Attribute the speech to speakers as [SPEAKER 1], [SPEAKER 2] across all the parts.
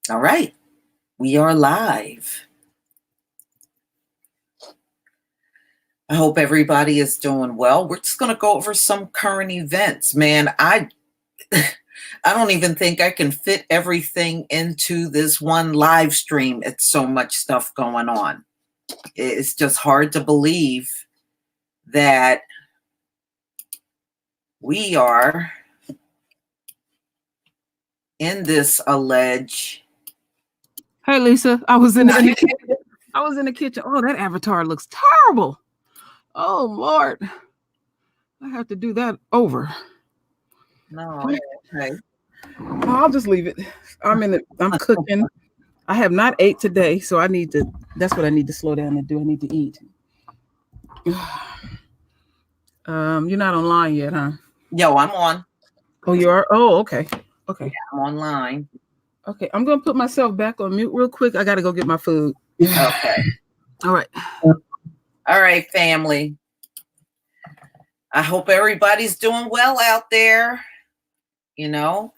[SPEAKER 1] All right, we are live. I hope everybody is doing well. We're just going to go over some current events. Man, I I don't even think I can fit everything into this one live stream. It's so much stuff going on. It's just hard to believe that we are in this alleged.
[SPEAKER 2] Hey Lisa, I was in the kitchen. Oh, that avatar looks terrible. Oh Lord, I have to do that over.
[SPEAKER 1] No, okay.
[SPEAKER 2] I'll just leave it. I'm cooking. I have not ate today, so that's what I need to slow down and do. I need to eat. You're not online yet, huh?
[SPEAKER 1] Yo, I'm on.
[SPEAKER 2] Oh, you are? Oh, okay. Okay.
[SPEAKER 1] Yeah, I'm online.
[SPEAKER 2] Okay, I'm gonna put myself back on mute real quick. I gotta go get my food.
[SPEAKER 1] Okay.
[SPEAKER 2] All right.
[SPEAKER 1] All right, family. I hope everybody's doing well out there. All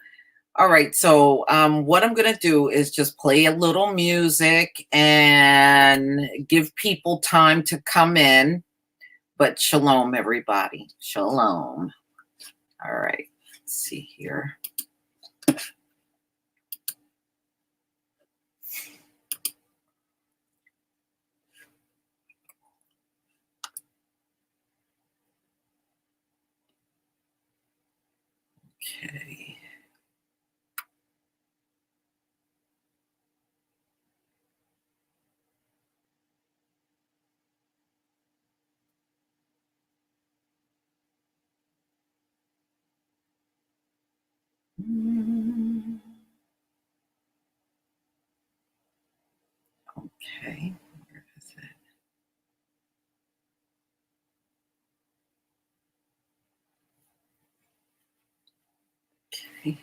[SPEAKER 1] right, so what I'm going to do is just play a little music and give people time to come in. But shalom, everybody. Shalom. All right, let's see here. Okay. Okay, where is it? Okay.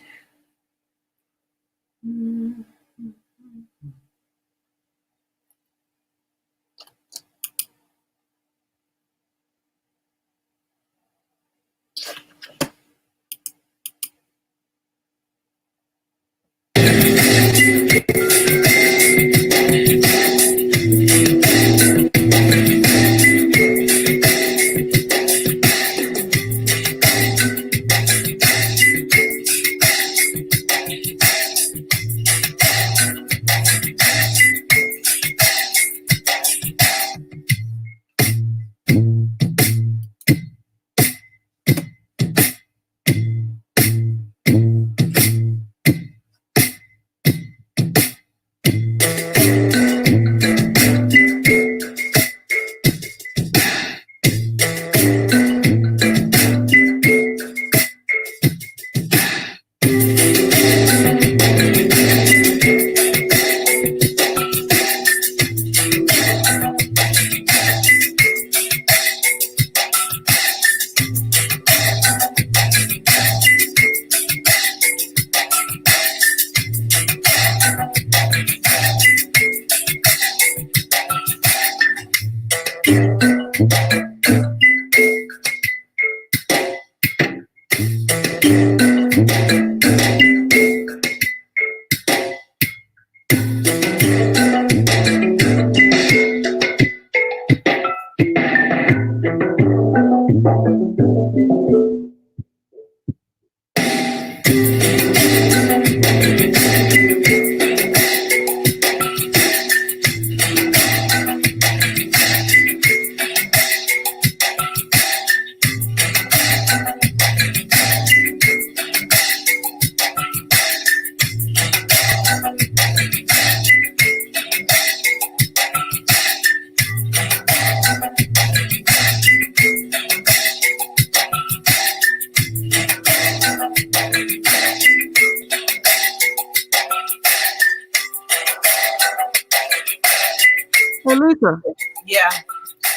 [SPEAKER 2] Hey Lisa.
[SPEAKER 1] Yeah.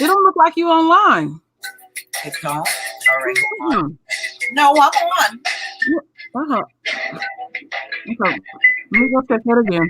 [SPEAKER 2] It don't look like you online.
[SPEAKER 1] It don't? All right. On. No, I'm on.
[SPEAKER 2] Uh-huh. Okay. Let me go check that again.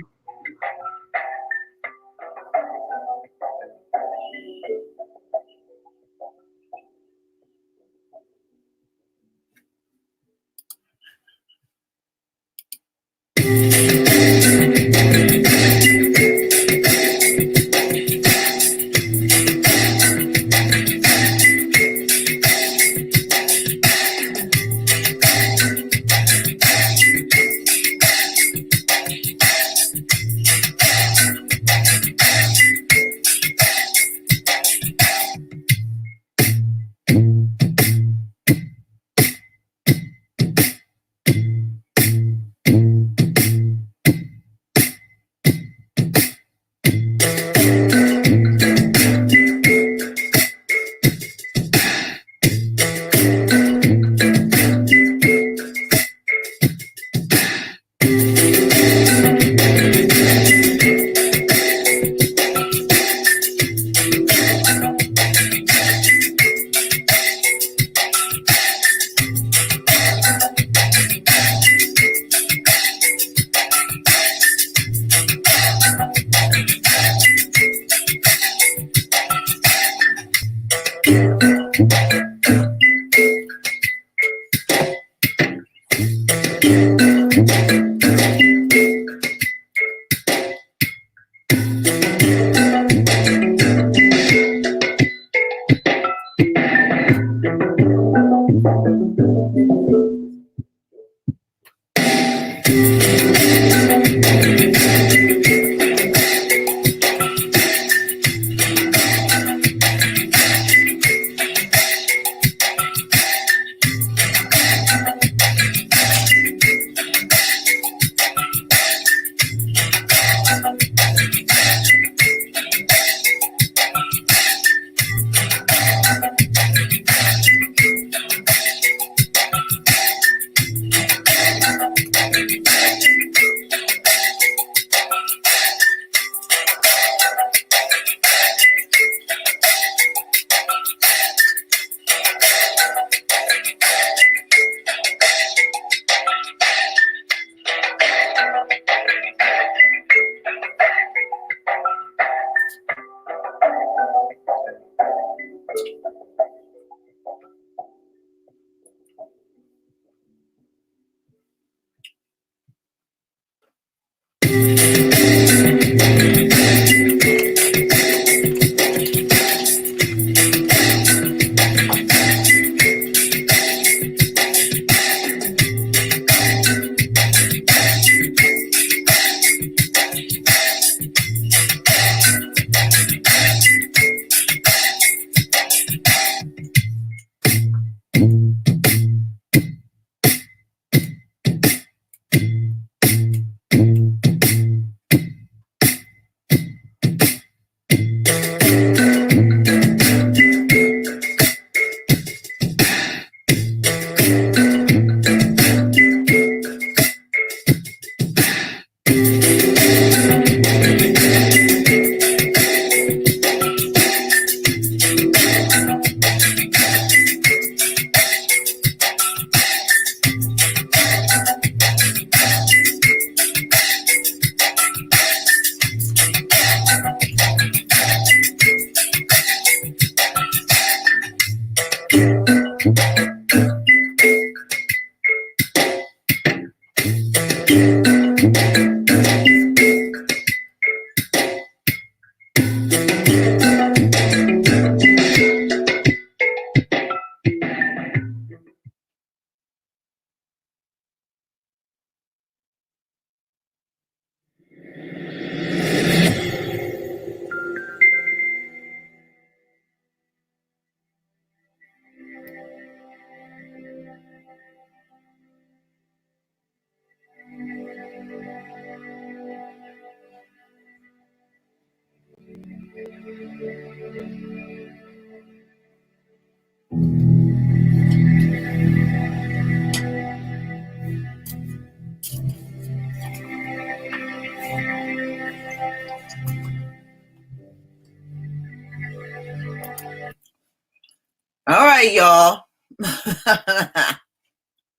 [SPEAKER 1] All right, y'all.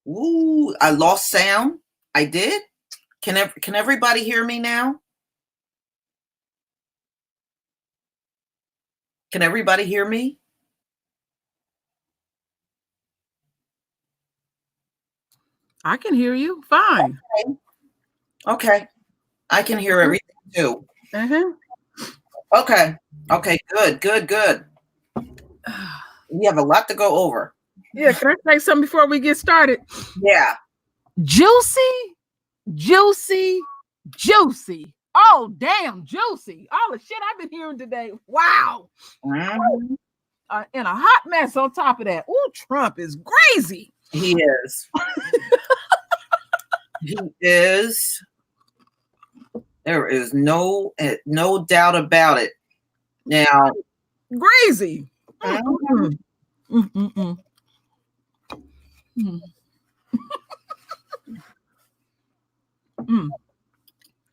[SPEAKER 1] Ooh, I lost sound. I did. Can everybody hear me now? Can everybody hear me?
[SPEAKER 2] I can hear you fine.
[SPEAKER 1] Okay. I can hear everything too.
[SPEAKER 2] Uh-huh.
[SPEAKER 1] Okay. Good. We have a lot to go over.
[SPEAKER 2] Yeah, can I say something before we get started?
[SPEAKER 1] Yeah.
[SPEAKER 2] Juicy. Oh, damn, juicy. All the shit I've been hearing today. Wow.
[SPEAKER 1] Mhm.
[SPEAKER 2] And a hot mess on top of that. Ooh, Trump is crazy.
[SPEAKER 1] He is. He is. There is no doubt about it. Now,
[SPEAKER 2] Crazy.
[SPEAKER 1] mhm.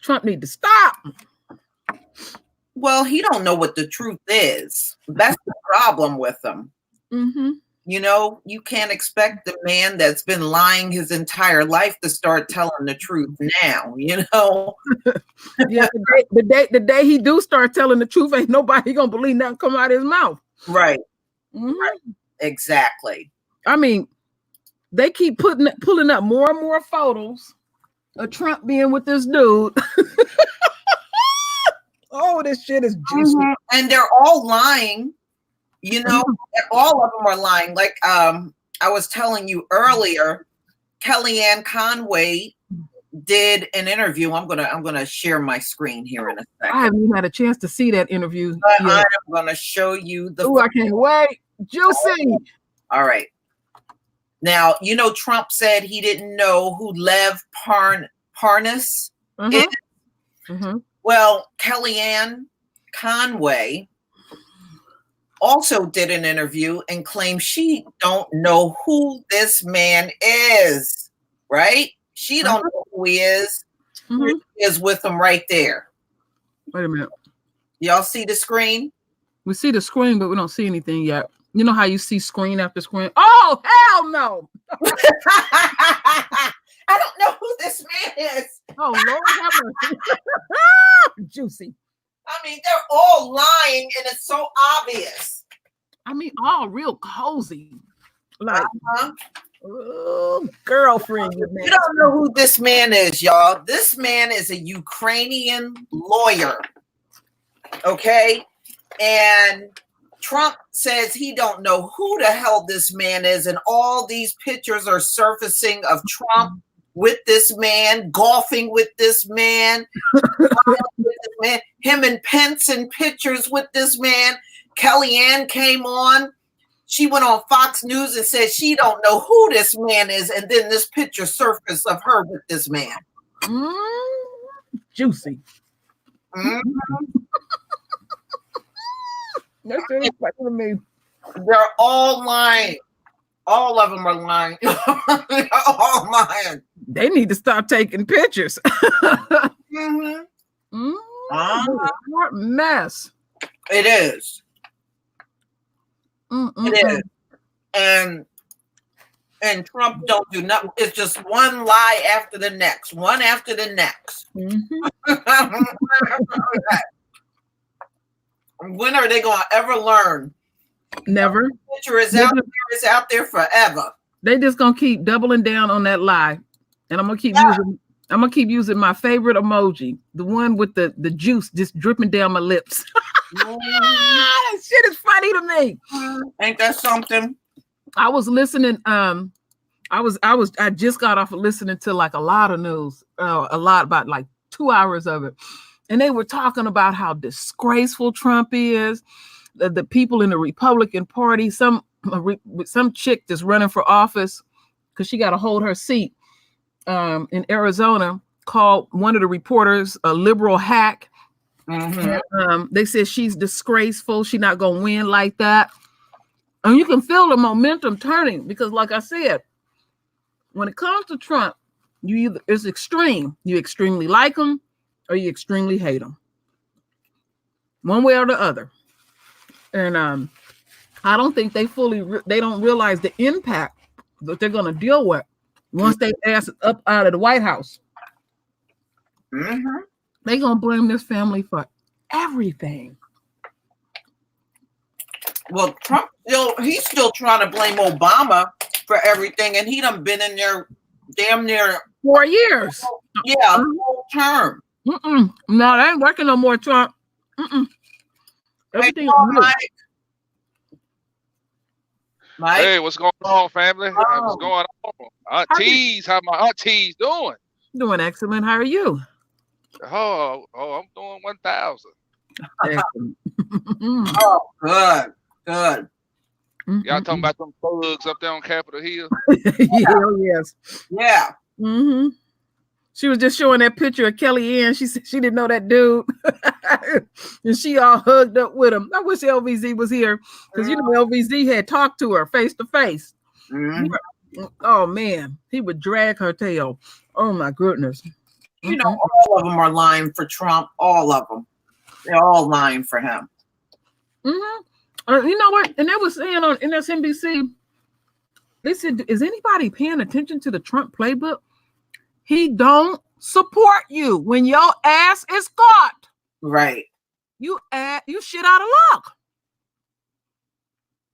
[SPEAKER 2] Trump need to stop.
[SPEAKER 1] Well, he don't know what the truth is. That's the problem with him.
[SPEAKER 2] Mm-hmm.
[SPEAKER 1] You know, you can't expect the man that's been lying his entire life to start telling the truth now, you know?
[SPEAKER 2] Yeah, the day he do start telling the truth, ain't nobody gonna believe nothing come out of his mouth.
[SPEAKER 1] Right.
[SPEAKER 2] Mm-hmm.
[SPEAKER 1] Right. Exactly.
[SPEAKER 2] I mean, they keep pulling up more and more photos of Trump being with this dude. Oh, this shit is juicy.
[SPEAKER 1] And they're all lying. You know, all of them are lying. Like I was telling you earlier, Kellyanne Conway did an interview. I'm gonna share my screen here in a second.
[SPEAKER 2] I haven't even had a chance to see that interview.
[SPEAKER 1] But I am gonna show you the.
[SPEAKER 2] Oh, I can't wait. Juicy.
[SPEAKER 1] All right. Now, you know, Trump said he didn't know who Lev Parnas is. Well, Kellyanne Conway also did an interview and claimed she don't know who this man is, right? She don't know who he is. He is with him right there.
[SPEAKER 2] Wait a minute.
[SPEAKER 1] Y'all see the screen?
[SPEAKER 2] We see the screen, but we don't see anything yet. You know how you see screen after screen? Oh, hell no.
[SPEAKER 1] I don't know who this man is.
[SPEAKER 2] Oh, Lord have mercy. Juicy.
[SPEAKER 1] I mean, they're all lying, and it's so obvious.
[SPEAKER 2] I mean, all real cozy. Like, oh, girlfriend.
[SPEAKER 1] You don't know who this man is, y'all. This man is a Ukrainian lawyer. Okay? And Trump says he don't know who the hell this man is, and all these pictures are surfacing of Trump with this man, golfing with this man, him and Pence in pictures with this man. Kellyanne came on. She went on Fox News and said she don't know who this man is, and then this picture surfaced of her with this man.
[SPEAKER 2] Juicy. That's really funny to me.
[SPEAKER 1] They're all lying. All of them are lying. They're all lying.
[SPEAKER 2] They need to stop taking pictures. Mess.
[SPEAKER 1] It is. It is. And Trump don't do nothing. It's just one lie after the next. One after the next. When are they going to ever learn?
[SPEAKER 2] Never.
[SPEAKER 1] The picture is out there. It's out there forever.
[SPEAKER 2] They just gonna keep doubling down on that lie, and I'm gonna keep using my favorite emoji, the one with the juice just dripping down my lips. That shit is funny to me.
[SPEAKER 1] Ain't that something?
[SPEAKER 2] I was listening. I just got off of listening to like a lot of news, about like 2 hours of it, and they were talking about how disgraceful Trump is. The people in the Republican Party, some chick that's running for office because she got to hold her seat in Arizona, called one of the reporters a liberal hack. They said she's disgraceful. She's not going to win like that. And you can feel the momentum turning because, like I said, when it comes to Trump, it's extreme. You extremely like him or you extremely hate him. One way or the other. And I don't think they don't realize the impact that they're going to deal with once they ass up out of the White House. They're going to blame this family for everything.
[SPEAKER 1] Well, Trump he's still trying to blame Obama for everything, and he done been in there damn near
[SPEAKER 2] 4 years.
[SPEAKER 1] Yeah, the whole term.
[SPEAKER 2] No, they ain't working no more, Trump. Everything
[SPEAKER 3] Mike. Hey, what's going on, family? What's going on? Aunties, how my aunties doing?
[SPEAKER 2] Doing excellent. How are you?
[SPEAKER 3] Oh, I'm doing 1,000.
[SPEAKER 1] Oh, good.
[SPEAKER 3] Y'all talking about them thugs up there on Capitol Hill?
[SPEAKER 2] Yes.
[SPEAKER 1] Yeah.
[SPEAKER 2] She was just showing that picture of Kellyanne. She said she didn't know that dude. And she all hugged up with him. I wish LVZ was here because, LVZ had talked to her face to face. Oh, man. He would drag her tail. Oh, my goodness.
[SPEAKER 1] All of them are lying for Trump. All of them. They're all lying for him.
[SPEAKER 2] You know what? And they were saying on MSNBC, they said, is anybody paying attention to the Trump playbook? He don't support you when your ass is caught.
[SPEAKER 1] Right.
[SPEAKER 2] You shit out of luck.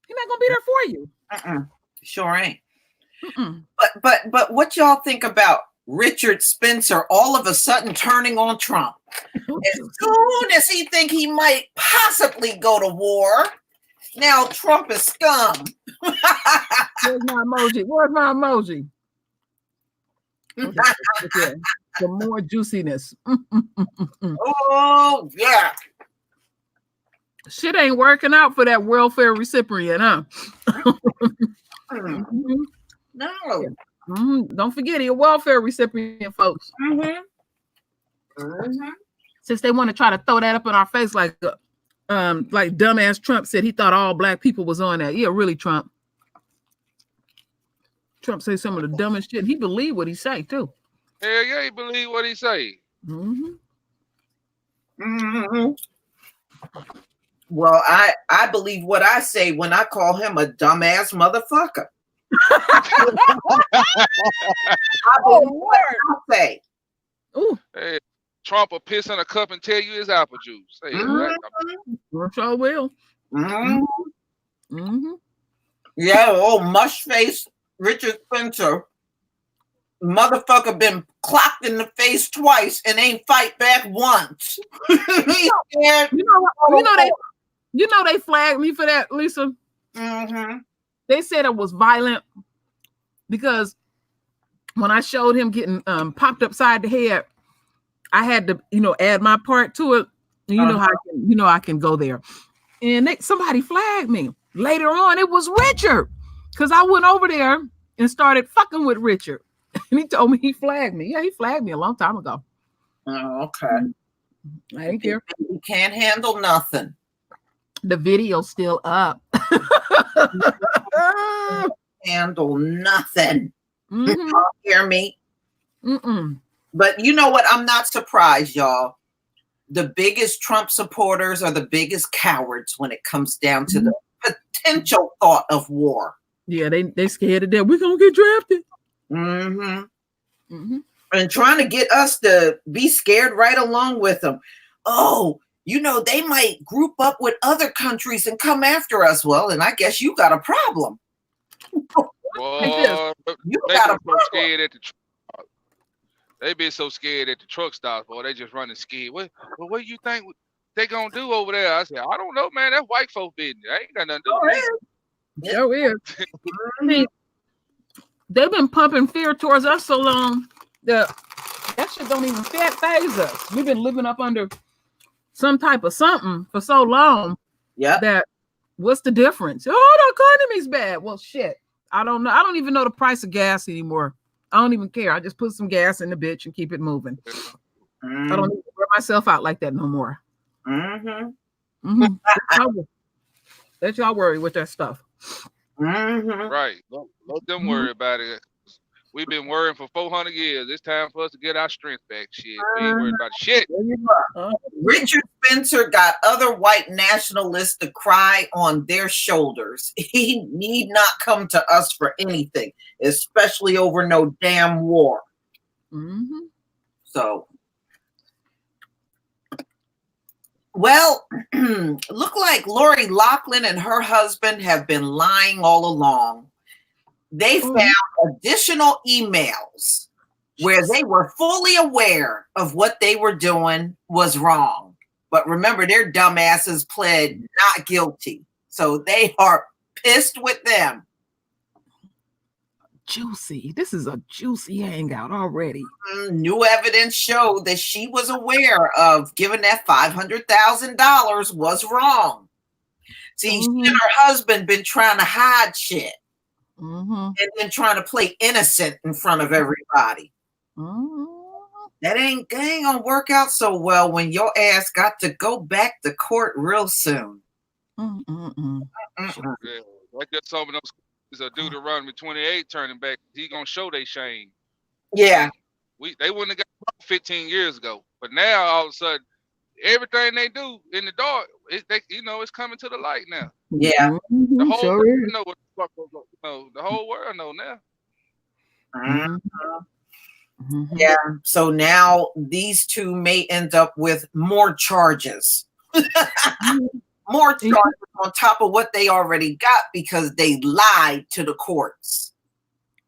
[SPEAKER 2] He's not gonna be there for you.
[SPEAKER 1] Sure ain't. But what y'all think about Richard Spencer all of a sudden turning on Trump? As soon as he think he might possibly go to war, now Trump is scum.
[SPEAKER 2] Where's my emoji? Where's my emoji? Okay. For more juiciness.
[SPEAKER 1] Oh, yeah.
[SPEAKER 2] Shit ain't working out for that welfare recipient, huh? Mm-hmm.
[SPEAKER 1] No.
[SPEAKER 2] Mm-hmm. Don't forget, he's a welfare recipient, folks.
[SPEAKER 1] Mm-hmm. Mm-hmm.
[SPEAKER 2] Since they want to try to throw that up in our face, like dumbass Trump said he thought all black people was on that. Yeah, really, Trump. Trump say some of the dumbest shit. He believed what he say too.
[SPEAKER 3] Hell yeah, he believe what he say.
[SPEAKER 2] Mm-hmm.
[SPEAKER 1] Mm-hmm. Well, I believe what I say when I call him a dumbass motherfucker. I believe what I say.
[SPEAKER 2] Ooh.
[SPEAKER 3] Hey, Trump will piss in a cup and tell you his apple juice. Hey,
[SPEAKER 2] sure will.
[SPEAKER 1] Mm-hmm.
[SPEAKER 2] Mm-hmm.
[SPEAKER 1] Yeah, old mush face Richard Spencer, motherfucker, been clocked in the face twice and ain't fight back once.
[SPEAKER 2] You know they flagged me for that, Lisa.
[SPEAKER 1] Mm-hmm.
[SPEAKER 2] They said it was violent because when I showed him getting popped upside the head, I had to, add my part to it. And I can go there. And somebody flagged me. Later on, it was Richard. Because I went over there and started fucking with Richard. And he told me he flagged me. Yeah, he flagged me a long time ago.
[SPEAKER 1] Oh, okay.
[SPEAKER 2] I ain't care.
[SPEAKER 1] You can't handle nothing.
[SPEAKER 2] The video's still up.
[SPEAKER 1] Handle nothing.
[SPEAKER 2] Mm-hmm.
[SPEAKER 1] Hear me?
[SPEAKER 2] Mm-mm.
[SPEAKER 1] But you know what? I'm not surprised, y'all. The biggest Trump supporters are the biggest cowards when it comes down to the potential thought of war.
[SPEAKER 2] Yeah, they scared of that. We're gonna get drafted.
[SPEAKER 1] Mm-hmm.
[SPEAKER 2] Mm-hmm.
[SPEAKER 1] And trying to get us to be scared right along with them. Oh, they might group up with other countries and come after us. Well, and I guess you got a problem.
[SPEAKER 3] Boy,
[SPEAKER 1] you got a problem.
[SPEAKER 3] Scared at the truck. They been so scared at the truck stops, boy. They just running scared. What do you think they gonna do over there? I said, I don't know, man. That's white folk business. I ain't got nothing to do with it.
[SPEAKER 2] Sure is. See, they've been pumping fear towards us so long that shit don't even phase us. We've been living up under some type of something for so long.
[SPEAKER 1] Yeah.
[SPEAKER 2] That what's the difference? Oh, the economy's bad. Well, shit. I don't know. I don't even know the price of gas anymore. I don't even care. I just put some gas in the bitch and keep it moving.
[SPEAKER 1] Mm-hmm.
[SPEAKER 2] I don't need to wear myself out like that no more.
[SPEAKER 1] Mm-hmm.
[SPEAKER 2] Mm-hmm. Let y'all worry with that stuff.
[SPEAKER 1] Mm-hmm.
[SPEAKER 3] Right. Let them worry about it. We've been worrying for 400 years. It's time for us to get our strength back. Shit. We ain't worried about shit.
[SPEAKER 1] Richard Spencer got other white nationalists to cry on their shoulders. He need not come to us for anything, especially over no damn war.
[SPEAKER 2] Mm-hmm.
[SPEAKER 1] So, well, look like Lori Loughlin and her husband have been lying all along. They found additional emails where they were fully aware of what they were doing was wrong. But remember, their dumbasses pled not guilty. So they are pissed with them.
[SPEAKER 2] Juicy. This is a juicy hangout already.
[SPEAKER 1] New evidence showed that she was aware of giving that $500,000 was wrong. See, she and her husband been trying to hide shit. And then trying to play innocent in front of everybody. That ain't gonna work out so well when your ass got to go back to court real soon.
[SPEAKER 3] Yeah, like that some of those is a Deuteronomy run with 28 turning back. He gonna show they shame.
[SPEAKER 1] Yeah.
[SPEAKER 3] They wouldn't have got 15 years ago. But now all of a sudden, everything they do in the dark, it's coming to the light now.
[SPEAKER 1] Yeah.
[SPEAKER 3] The whole world know what the fuck goes on. The whole world know now.
[SPEAKER 1] Yeah. So now these two may end up with more charges. More charges on top of what they already got because they lied to the courts.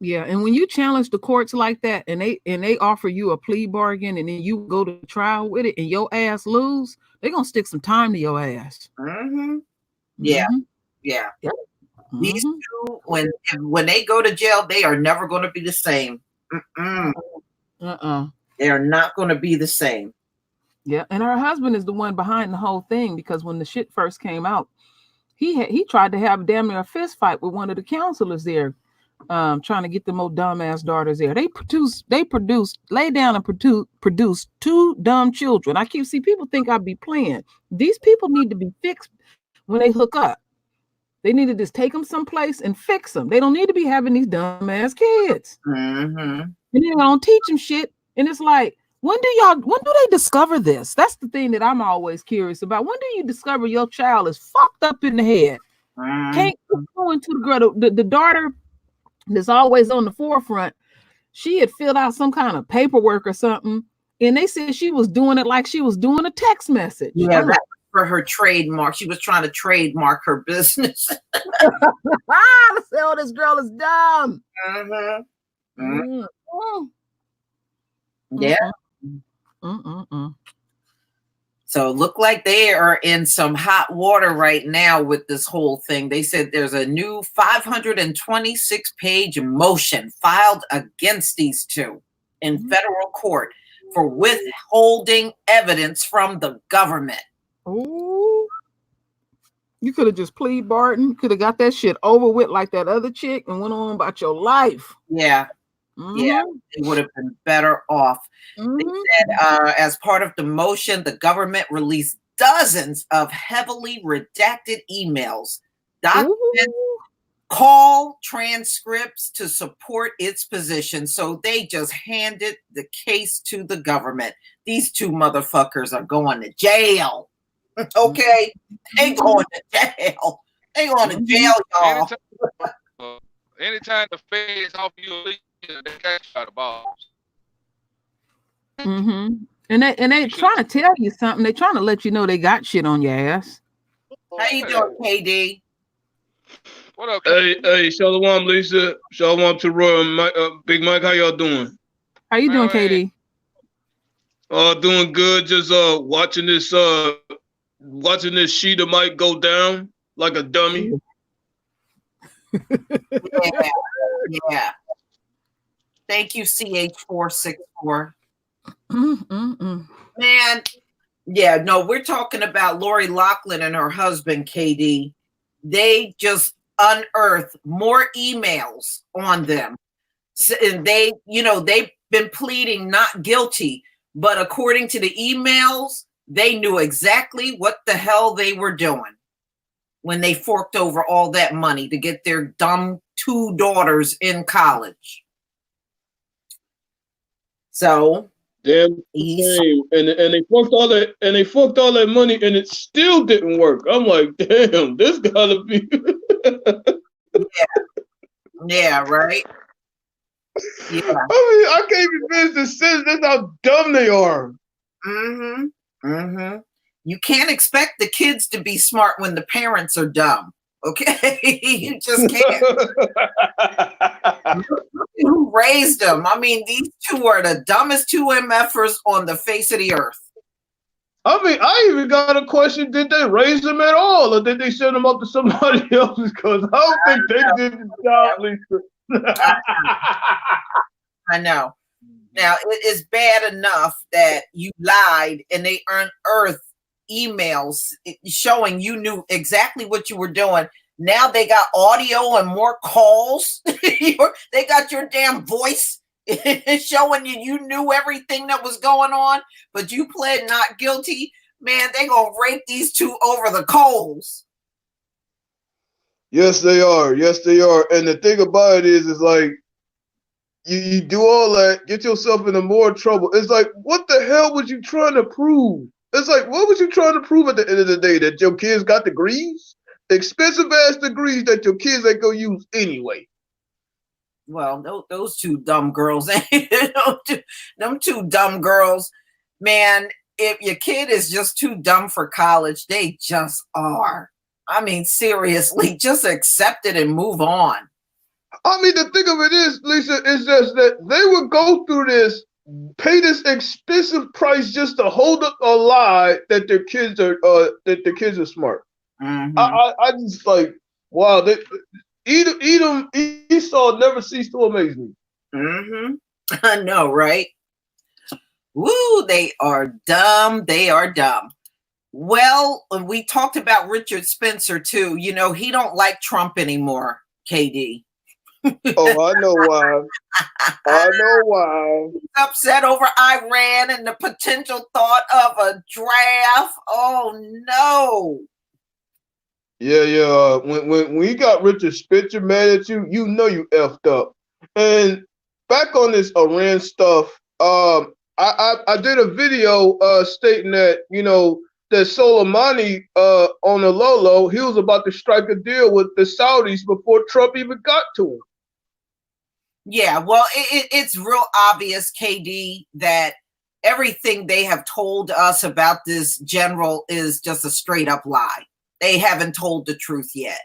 [SPEAKER 2] Yeah, and when you challenge the courts like that, and they offer you a plea bargain, and then you go to trial with it, and your ass lose, they're gonna stick some time to your ass.
[SPEAKER 1] Mm-hmm. Yeah,
[SPEAKER 2] Mhm.
[SPEAKER 1] yeah.
[SPEAKER 2] Yep.
[SPEAKER 1] These
[SPEAKER 2] Mhm.
[SPEAKER 1] two, when they go to jail, they are never going to be the same. Mm-mm. They are not going to be the same.
[SPEAKER 2] Yeah, and her husband is the one behind the whole thing, because when the shit first came out, he tried to have damn near a fist fight with one of the counselors there, trying to get them old dumbass daughters there. Lay down and produce two dumb children. I keep see people think I'd be playing. These people need to be fixed when they hook up. They need to just take them someplace and fix them. They don't need to be having these dumbass kids.
[SPEAKER 1] Mm-hmm.
[SPEAKER 2] And then don't teach them shit. And it's like, when do they discover this? That's the thing that I'm always curious about. When do you discover your child is fucked up in the head?
[SPEAKER 1] Mm-hmm.
[SPEAKER 2] Can't go into the girl, the daughter that's always on the forefront. She had filled out some kind of paperwork or something, and they said she was doing it like she was doing a text message.
[SPEAKER 1] Yeah, that was for her trademark. She was trying to trademark her business.
[SPEAKER 2] Oh, this girl is dumb.
[SPEAKER 1] Mm-hmm. Mm-hmm.
[SPEAKER 2] Mm-hmm.
[SPEAKER 1] Yeah.
[SPEAKER 2] Mm-mm.
[SPEAKER 1] So look like they are in some hot water right now with this whole thing. They said there's a new 526-page motion filed against these two in federal court for withholding evidence from the government.
[SPEAKER 2] Oh, you could have just plead Barton. Could have got that shit over with like that other chick and went on about your life.
[SPEAKER 1] Yeah. Yeah, it would have been better off. They said as part of the motion, the government released dozens of heavily redacted emails, documents, call transcripts to support its position. So they just handed the case to the government. These two motherfuckers are going to jail. Okay? They going to jail. They going to jail, y'all.
[SPEAKER 3] Anytime the feds offer you they got you out of balls.
[SPEAKER 2] And they trying to tell you something. They trying to let you know they got shit on your ass.
[SPEAKER 1] How you doing, KD?
[SPEAKER 3] What up?
[SPEAKER 4] Hey, Shalom, Lisa. Shalom to Roy and Big Mike. How y'all doing?
[SPEAKER 2] How you doing, KD?
[SPEAKER 4] Doing good. Just watching this Sheeta Mike go down like a dummy.
[SPEAKER 1] Yeah. Thank you, CH464. Man, yeah, no, we're talking about Lori Loughlin and her husband, KD. They just unearthed more emails on them. So, and they've been pleading not guilty, but according to the emails, they knew exactly what the hell they were doing when they forked over all that money to get their dumb two daughters in college. So
[SPEAKER 4] damn shame. And they fucked all that money and it still didn't work. I'm like, damn, this gotta be
[SPEAKER 1] Yeah, right. Yeah.
[SPEAKER 4] I mean, I can't even finish the sentence. That's how dumb they are.
[SPEAKER 1] You can't expect the kids to be smart when the parents are dumb. Okay, you just can't. Who raised them? I mean, these two are the dumbest two MFers on the face of the earth.
[SPEAKER 4] I mean, I even got a question: did they raise them at all, or did they send them up to somebody else? Because I don't think they did the job, Lisa.
[SPEAKER 1] I know. Now it is bad enough that you lied and they unearthed emails showing you knew exactly what you were doing. Now they got audio and more calls. They got your damn voice showing you knew everything that was going on, but you pled not guilty. Man, they gonna rake these two over the coals.
[SPEAKER 4] Yes, they are. Yes, they are. And the thing about it is like you do all that, get yourself into more trouble. It's like, what the hell was you trying to prove? It's like, what was you trying to prove at the end of the day? That your kids got degrees? Expensive ass degrees that your kids ain't gonna use anyway.
[SPEAKER 1] Well, those two dumb girls, them two dumb girls, man, if your kid is just too dumb for college, they just are. I mean, seriously, just accept it and move on.
[SPEAKER 4] I mean, the thing of it is, Lisa, is just that they would go through this, pay this expensive price just to hold up a lie that their kids are smart.
[SPEAKER 1] Mhm.
[SPEAKER 4] I just like, wow, Esau never ceased to amaze me.
[SPEAKER 1] Mm-hmm. I know, right? Woo, they are dumb. They are dumb. Well, we talked about Richard Spencer too. You know, he don't like Trump anymore, KD.
[SPEAKER 4] Oh, I know why. I know why.
[SPEAKER 1] He's upset over Iran and the potential thought of a draft. Oh no.
[SPEAKER 4] Yeah. When you got Richard Spencer mad at you, you know you effed up. And back on this Iran stuff, I did a video stating that, you know, that Soleimani on the low, he was about to strike a deal with the Saudis before Trump even got to him.
[SPEAKER 1] Yeah, well, it's real obvious, KD, that everything they have told us about this general is just a straight up lie. They haven't told the truth yet.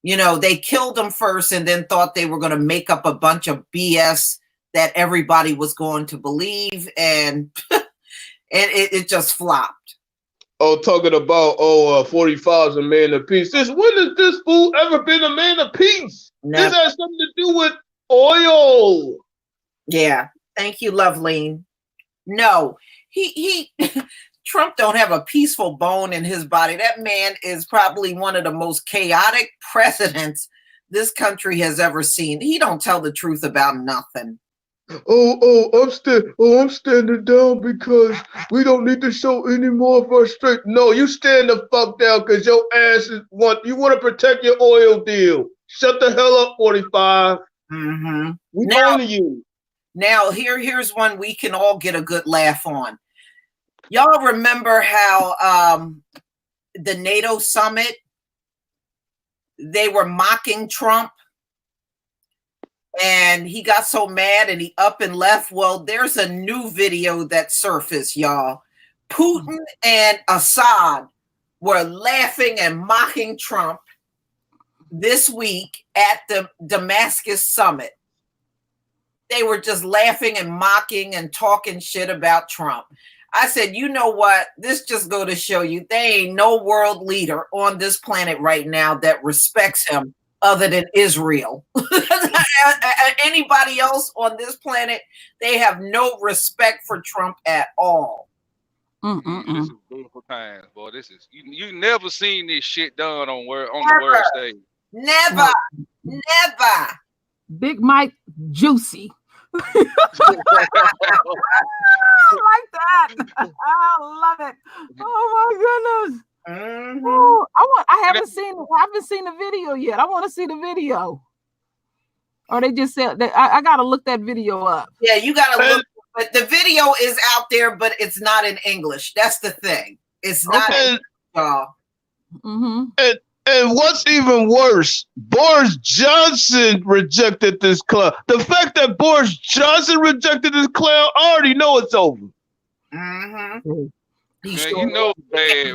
[SPEAKER 1] You know, they killed him first and then thought they were going to make up a bunch of BS that everybody was going to believe, and it just flopped.
[SPEAKER 4] Oh, talking about 45's a man of peace. Since when has this fool ever been a man of peace?
[SPEAKER 1] Never.
[SPEAKER 4] This has something to do with oil.
[SPEAKER 1] Yeah, thank you, Loveline. No, he Trump don't have a peaceful bone in his body. That man is probably one of the most chaotic presidents this country has ever seen. He don't tell the truth about nothing.
[SPEAKER 4] I'm standing down because we don't need to show any more of our strength. No, you stand the fuck down because your ass you want to protect your oil deal. Shut the hell up, 45.
[SPEAKER 1] Mm-hmm.
[SPEAKER 4] We
[SPEAKER 1] Now-
[SPEAKER 4] on to you.
[SPEAKER 1] Now, here's one we can all get a good laugh on. Y'all remember how the NATO summit, they were mocking Trump and he got so mad and he up and left? Well, there's a new video that surfaced, y'all. Putin and Assad were laughing and mocking Trump this week at the Damascus summit. They were just laughing and mocking and talking shit about Trump. I said, you know what? This just go to show you there ain't no world leader on this planet right now that respects him other than Israel. Anybody else on this planet, they have no respect for Trump at all.
[SPEAKER 3] This is beautiful times, boy. This is you never seen this shit done on the world stage.
[SPEAKER 1] Never.
[SPEAKER 2] Big Mike Juicy. I like that. I love it. Oh my goodness.
[SPEAKER 1] Mm-hmm.
[SPEAKER 2] Oh, I haven't seen the video yet. I want to see the video. Or they just said that I gotta look that video up.
[SPEAKER 1] Yeah, you gotta look, but the video is out there, but it's not in English. That's the thing. It's not in y'all.
[SPEAKER 2] Mm-hmm.
[SPEAKER 4] And what's even worse, Boris Johnson rejected this clown. The fact that Boris Johnson rejected this clown, I already know it's over.
[SPEAKER 1] Mm-hmm.
[SPEAKER 3] You know, bad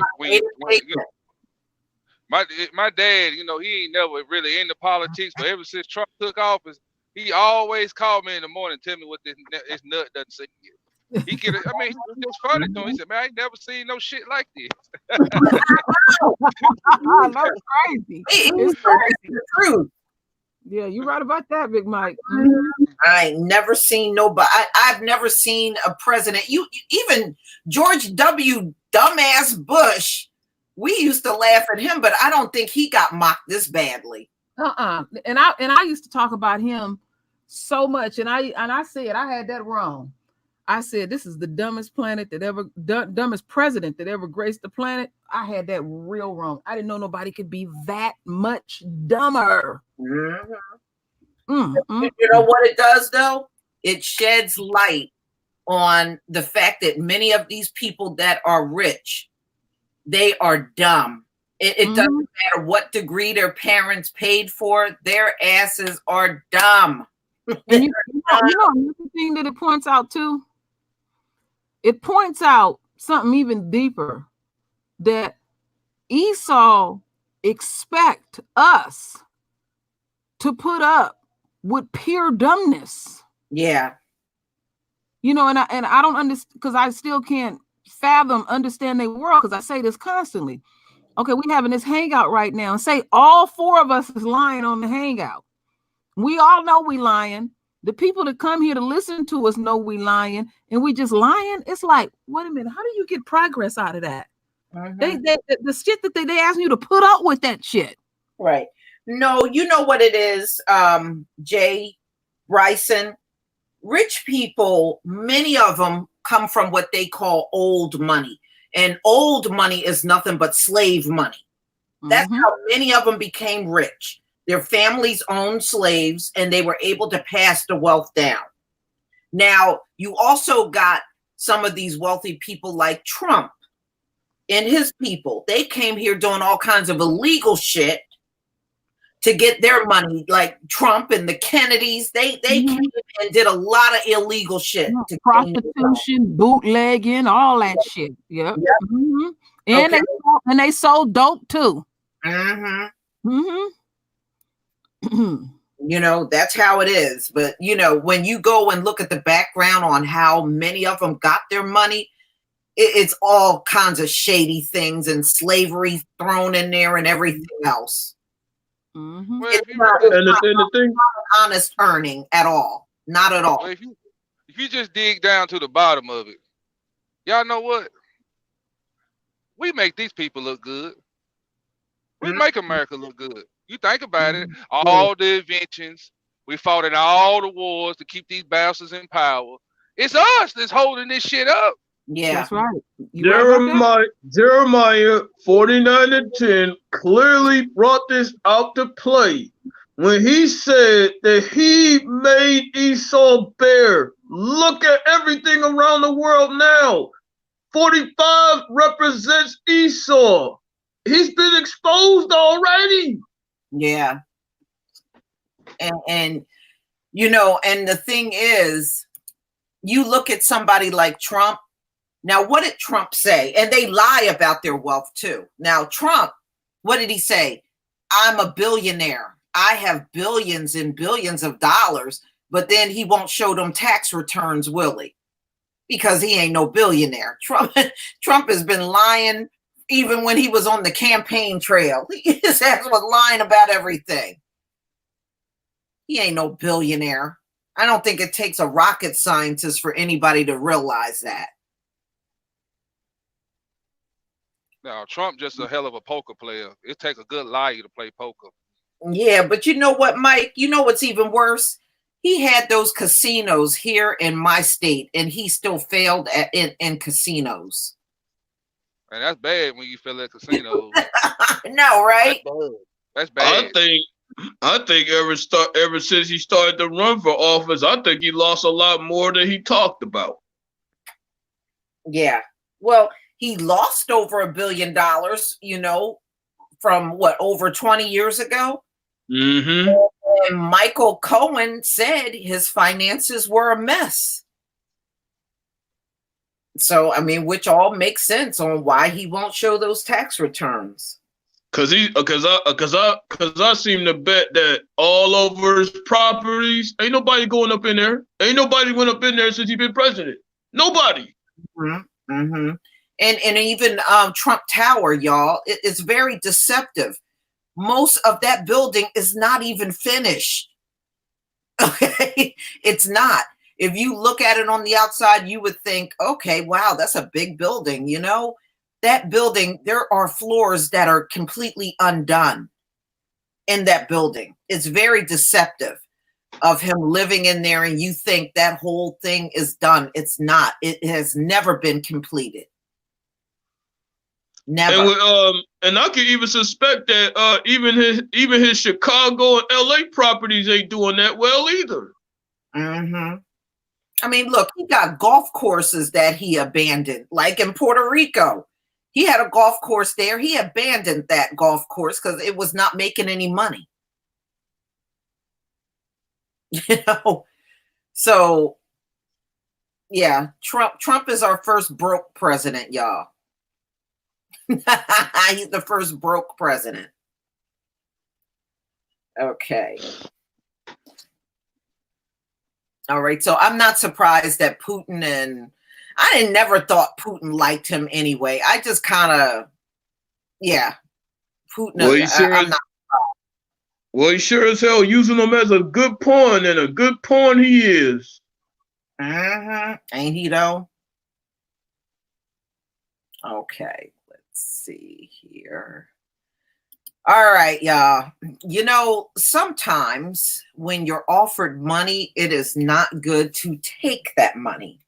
[SPEAKER 3] my dad, you know, he ain't never really into politics, but ever since Trump took office, he always called me in the morning, tell me what this nut doesn't say. He get it. I mean, it's just funny to him. He said, "Man, I ain't never seen no shit like this."
[SPEAKER 2] That's crazy.
[SPEAKER 1] It's the truth.
[SPEAKER 2] Yeah, you're right about that, Big Mike.
[SPEAKER 1] I ain't never seen nobody. I've never seen a president. You even George W. Dumbass Bush. We used to laugh at him, but I don't think he got mocked this badly.
[SPEAKER 2] And I used to talk about him so much, and I said I had that wrong. I said this is the dumbest planet that ever dumbest president that ever graced the planet. I had that real wrong. I didn't know nobody could be that much dumber.
[SPEAKER 1] Mm-hmm. You know what it does though? It sheds light on the fact that many of these people that are rich, they are dumb. It doesn't matter what degree their parents paid for, their asses are dumb.
[SPEAKER 2] And you know another thing that it points out too? It points out something even deeper, that Esau expect us to put up with pure dumbness.
[SPEAKER 1] Yeah.
[SPEAKER 2] You know, and I don't understand, because I still can't understand their world, because I say this constantly. Okay, we having this hangout right now, and say all four of us is lying on the hangout. We all know we lying. The people that come here to listen to us know we lying, and we just lying. It's like, wait a minute, how do you get progress out of that?
[SPEAKER 1] Mhm.
[SPEAKER 2] The shit that they asking you to put up with that shit.
[SPEAKER 1] Right. No, you know what it is, Jay Bryson. Rich people, many of them come from what they call old money. And old money is nothing but slave money. That's
[SPEAKER 2] Mhm.
[SPEAKER 1] how many of them became rich. Their families owned slaves and they were able to pass the wealth down. Now, you also got some of these wealthy people like Trump and his people. They came here doing all kinds of illegal shit to get their money, like Trump and the Kennedys. They
[SPEAKER 2] Mhm.
[SPEAKER 1] came and did a lot of illegal shit to gain their wealth.
[SPEAKER 2] Prostitution, bootlegging, all that shit. Yep.
[SPEAKER 1] Yep.
[SPEAKER 2] Mhm. And
[SPEAKER 1] Okay.
[SPEAKER 2] they sold dope too.
[SPEAKER 1] Mhm.
[SPEAKER 2] Mhm.
[SPEAKER 1] You know, that's how it is. But, you know, when you go and look at the background on how many of them got their money, it's all kinds of shady things and slavery thrown in there and everything else.
[SPEAKER 2] Mhm.
[SPEAKER 3] Well,
[SPEAKER 1] It's not
[SPEAKER 4] And the thing,
[SPEAKER 1] honest earning at all. Not at all.
[SPEAKER 3] well, if you just dig down to the bottom of it, y'all know what? We make these people look good. We
[SPEAKER 1] Mhm.
[SPEAKER 3] make America look good. You think about it, all the inventions, we fought in all the wars to keep these bastards in power. It's us that's holding this shit up.
[SPEAKER 1] Yeah.
[SPEAKER 2] That's right. You right about that?
[SPEAKER 4] Jeremiah 49:10 clearly brought this out to play when he said that he made Esau bare. Look at everything around the world now. 45 represents Esau. He's been exposed already.
[SPEAKER 1] Yeah. And you know, and the thing is, you look at somebody like Trump. Now, what did Trump say? And they lie about their wealth too. Now, Trump, what did he say? I'm a billionaire. I have billions and billions of dollars, but then he won't show them tax returns, will he? Because he ain't no billionaire. Trump has been lying even when he was on the campaign trail. His ass was lying about everything. He ain't no billionaire. I don't think it takes a rocket scientist for anybody to realize that.
[SPEAKER 3] Now, Trump just a hell of a poker player. It takes a good liar to play poker.
[SPEAKER 1] Yeah, but you know what, Mike? You know what's even worse? He had those casinos here in my state, and he still failed in casinos.
[SPEAKER 3] And that's bad when you feel at casinos.
[SPEAKER 1] No, right?
[SPEAKER 3] That's bad.
[SPEAKER 4] I think ever since he started to run for office, I think he lost a lot more than he talked about.
[SPEAKER 1] Yeah. Well, he lost over $1 billion, you know, from what, over 20 years ago?
[SPEAKER 4] Mm-hmm.
[SPEAKER 1] And Michael Cohen said his finances were a mess. So, I mean, which all makes sense on why he won't show those tax returns.
[SPEAKER 4] Cause I seem to bet that all over his properties, ain't nobody going up in there. Ain't nobody went up in there since he been president. Nobody.
[SPEAKER 1] Mm-hmm. Mm-hmm. And even Trump Tower, y'all, it's very deceptive. Most of that building is not even finished. Okay, it's not. If you look at it on the outside, you would think, okay, wow, that's a big building. You know, that building, there are floors that are completely undone in that building. It's very deceptive of him living in there, and you think that whole thing is done. It's not. It has never been completed. Never.
[SPEAKER 4] And I could even suspect that even his Chicago and LA properties ain't doing that well either.
[SPEAKER 1] Mm-hmm. I mean, look, he got golf courses that he abandoned, like in Puerto Rico. He had a golf course there. He abandoned that golf course because it was not making any money. You know, so yeah, Trump is our first broke president, y'all. He's the first broke president. Okay. All right. So I'm not surprised that Putin and never thought Putin liked him anyway. I just kind of, yeah, Putin.
[SPEAKER 4] Well,
[SPEAKER 1] I'm not.
[SPEAKER 4] Well, he sure as hell using him as a good pawn, and a good pawn he is.
[SPEAKER 1] Ain't he though? Okay, let's see here. All right, y'all. You know, sometimes when you're offered money, it is not good to take that money.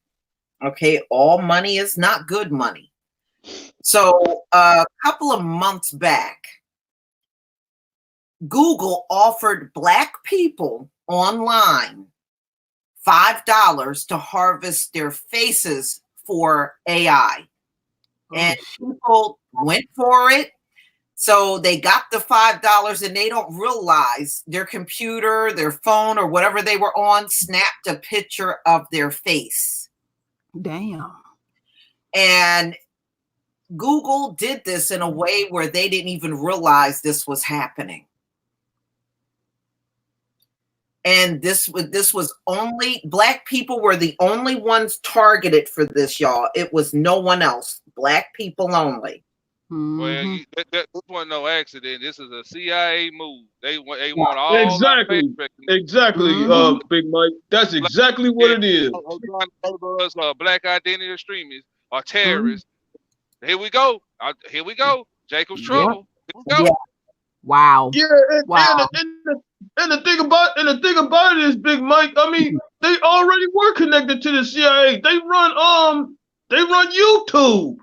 [SPEAKER 1] Okay, all money is not good money. So a couple of months back, Google offered Black people online $5 to harvest their faces for AI. And people went for it. So they got the $5 and they don't realize their computer, their phone, or whatever they were on snapped a picture of their face.
[SPEAKER 2] Damn.
[SPEAKER 1] And Google did this in a way where they didn't even realize this was happening. And this was only Black people were the only ones targeted for this, y'all. It was no one else. Black people only.
[SPEAKER 3] Well, this wasn't no accident. This is a CIA move. They want all
[SPEAKER 4] exactly, Big Mike. That's exactly what it is.
[SPEAKER 3] Black identity extremists or terrorists. Here we go. Jacob's trouble. Here we go.
[SPEAKER 2] Yeah. Wow.
[SPEAKER 4] Yeah, and the thing about it is, Big Mike. I mean, they already were connected to the CIA. They run YouTube.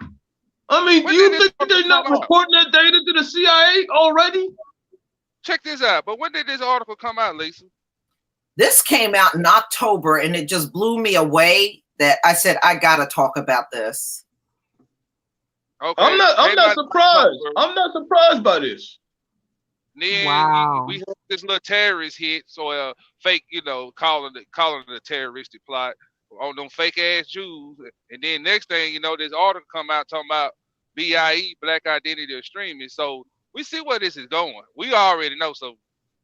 [SPEAKER 4] I mean, do you think they're not reporting that data to the CIA already?
[SPEAKER 3] Check this out. But when did this article come out, Lisa?
[SPEAKER 1] This came out in October, and it just blew me away that I said, I got to talk about this.
[SPEAKER 3] Okay.
[SPEAKER 4] I'm not surprised. I'm not surprised by this.
[SPEAKER 3] Then we had this little terrorist hit, so fake, calling it a terroristic plot on them fake ass Jews, and then next thing you know, this article come out talking about BIE, Black Identity Extremists. So we see where this is going. We already know. So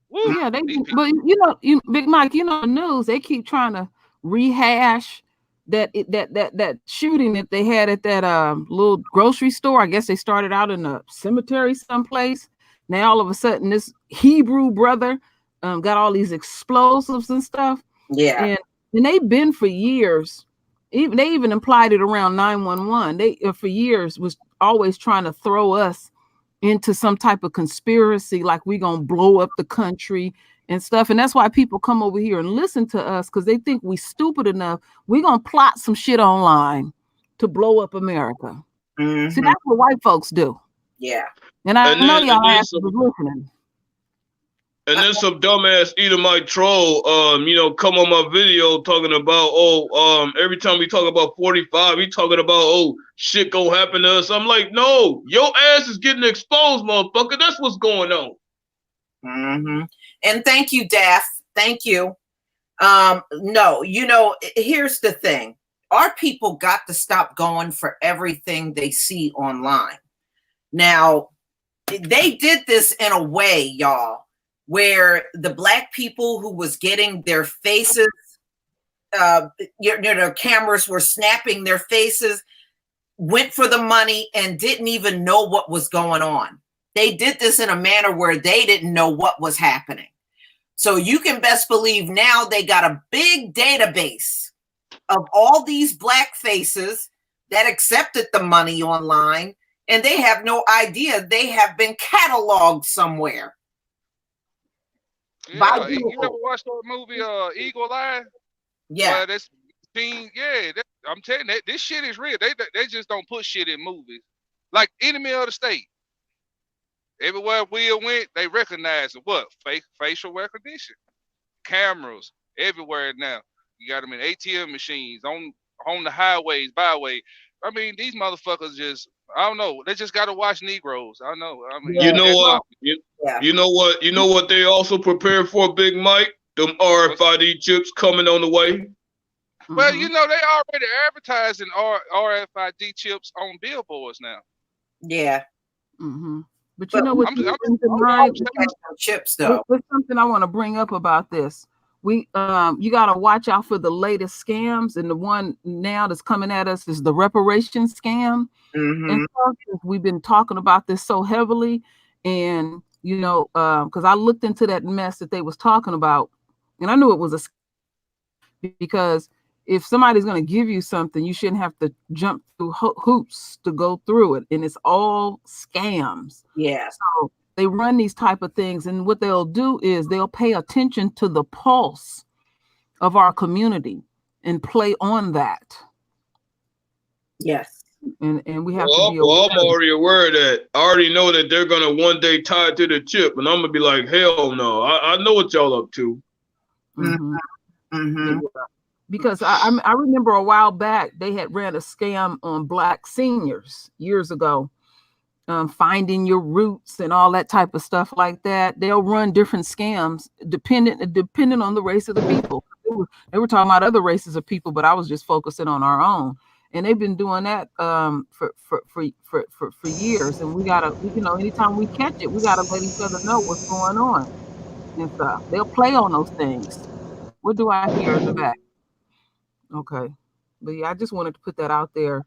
[SPEAKER 3] woo,
[SPEAKER 2] yeah, but Big Mike, the news, they keep trying to rehash that shooting that they had at that little grocery store. I guess they started out in a cemetery someplace. Now all of a sudden this Hebrew brother got all these explosives and stuff.
[SPEAKER 1] Yeah.
[SPEAKER 2] And they've been for years. They even implied it around 911. They for years was always trying to throw us into some type of conspiracy, like we gonna blow up the country and stuff. And that's why people come over here and listen to us, because they think we stupid enough. We gonna plot some shit online to blow up America. See, that's what white folks do.
[SPEAKER 1] Yeah.
[SPEAKER 2] And I know y'all are listening.
[SPEAKER 4] And then some dumbass Edomite troll, come on my video talking about, every time we talk about 45, he talking about, shit gonna happen to us. I'm like, no, your ass is getting exposed, motherfucker. That's what's going on.
[SPEAKER 1] And thank you, Daph. Thank you. No, here's the thing. Our people got to stop going for everything they see online. Now, they did this in a way, y'all, where the Black people who was getting their faces, their cameras were snapping their faces, went for the money and didn't even know what was going on. They did this in a manner where they didn't know what was happening. So you can best believe now they got a big database of all these Black faces that accepted the money online, and they have no idea they have been cataloged somewhere.
[SPEAKER 3] Yeah, you ever watched that movie Eagle Eye?
[SPEAKER 1] Yeah.
[SPEAKER 3] I'm telling you, this shit is real. They just don't put shit in movies. Like Enemy of the State. Everywhere Will went, they recognized what? Facial recognition. Cameras everywhere now. You got them in ATM machines, on the highways, byways. I mean, these motherfuckers just, I don't know. They just got to watch Negroes. I know. I mean,
[SPEAKER 4] you know what? You know what they also prepared for, Big Mike? Them RFID chips coming on the way.
[SPEAKER 3] Well, they already advertising RFID chips on billboards now.
[SPEAKER 1] Yeah.
[SPEAKER 2] But you know what?
[SPEAKER 1] Chips though.
[SPEAKER 2] There's something I want to bring up about this. you got to watch out for the latest scams, and the one now that's coming at us is the reparation scam. And stuff. We've been talking about this so heavily, and because I looked into that mess that they was talking about, and I knew it was because if somebody's going to give you something, you shouldn't have to jump through hoops to go through it, and it's all scams.
[SPEAKER 1] Yeah.
[SPEAKER 2] So they run these type of things, and what they'll do is they'll pay attention to the pulse of our community and play on that.
[SPEAKER 1] Yes.
[SPEAKER 2] And we have to be
[SPEAKER 4] I'm already aware of that. I already know that they're gonna one day tie it to the chip, and I'm gonna be like, hell no. I know what y'all up to.
[SPEAKER 2] Because I remember a while back they had ran a scam on Black seniors years ago, finding your roots and all that type of stuff like that. They'll run different scams depending on the race of the people. They were talking about other races of people, but I was just focusing on our own. And they've been doing that for years. And we gotta, anytime we catch it, we gotta let each other know what's going on and stuff. They'll play on those things. What do I hear in the back? Okay, but yeah, I just wanted to put that out there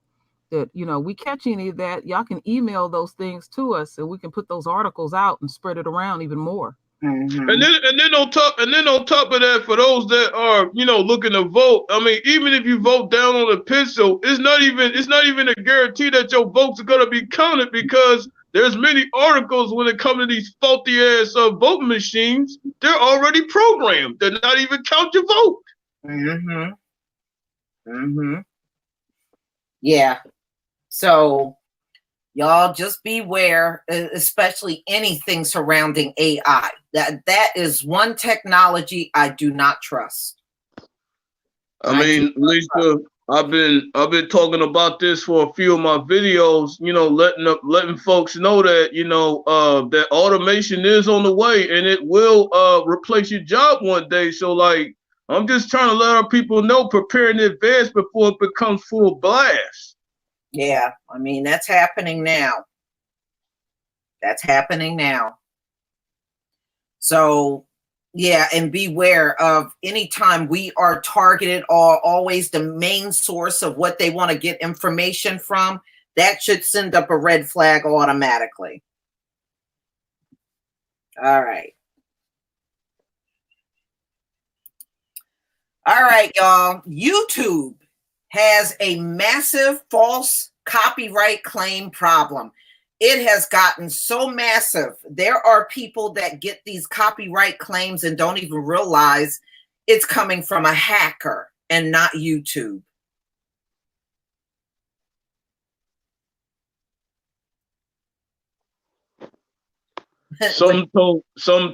[SPEAKER 2] that we catch any of that, y'all can email those things to us, and we can put those articles out and spread it around even more.
[SPEAKER 4] And then on top of that, for those that are looking to vote, I mean, even if you vote down on a pencil, it's not even a guarantee that your votes are gonna be counted, because there's many articles when it comes to these faulty ass voting machines. They're already programmed to not even count your vote.
[SPEAKER 1] Yeah. So y'all just beware, especially anything surrounding AI. That is one technology I do not trust.
[SPEAKER 4] I mean, Lisa, I've been talking about this for a few of my videos, letting folks know that, that automation is on the way, and it will replace your job one day. So like, I'm just trying to let our people know, prepare in advance before it becomes full blast.
[SPEAKER 1] Yeah, I mean, that's happening now. So, yeah, and beware of any time we are targeted or always the main source of what they want to get information from. That should send up a red flag automatically. All right. All right, y'all. YouTube has a massive false copyright claim problem. It has gotten so massive. There are people that get these copyright claims and don't even realize it's coming from a hacker and not YouTube.
[SPEAKER 4] Some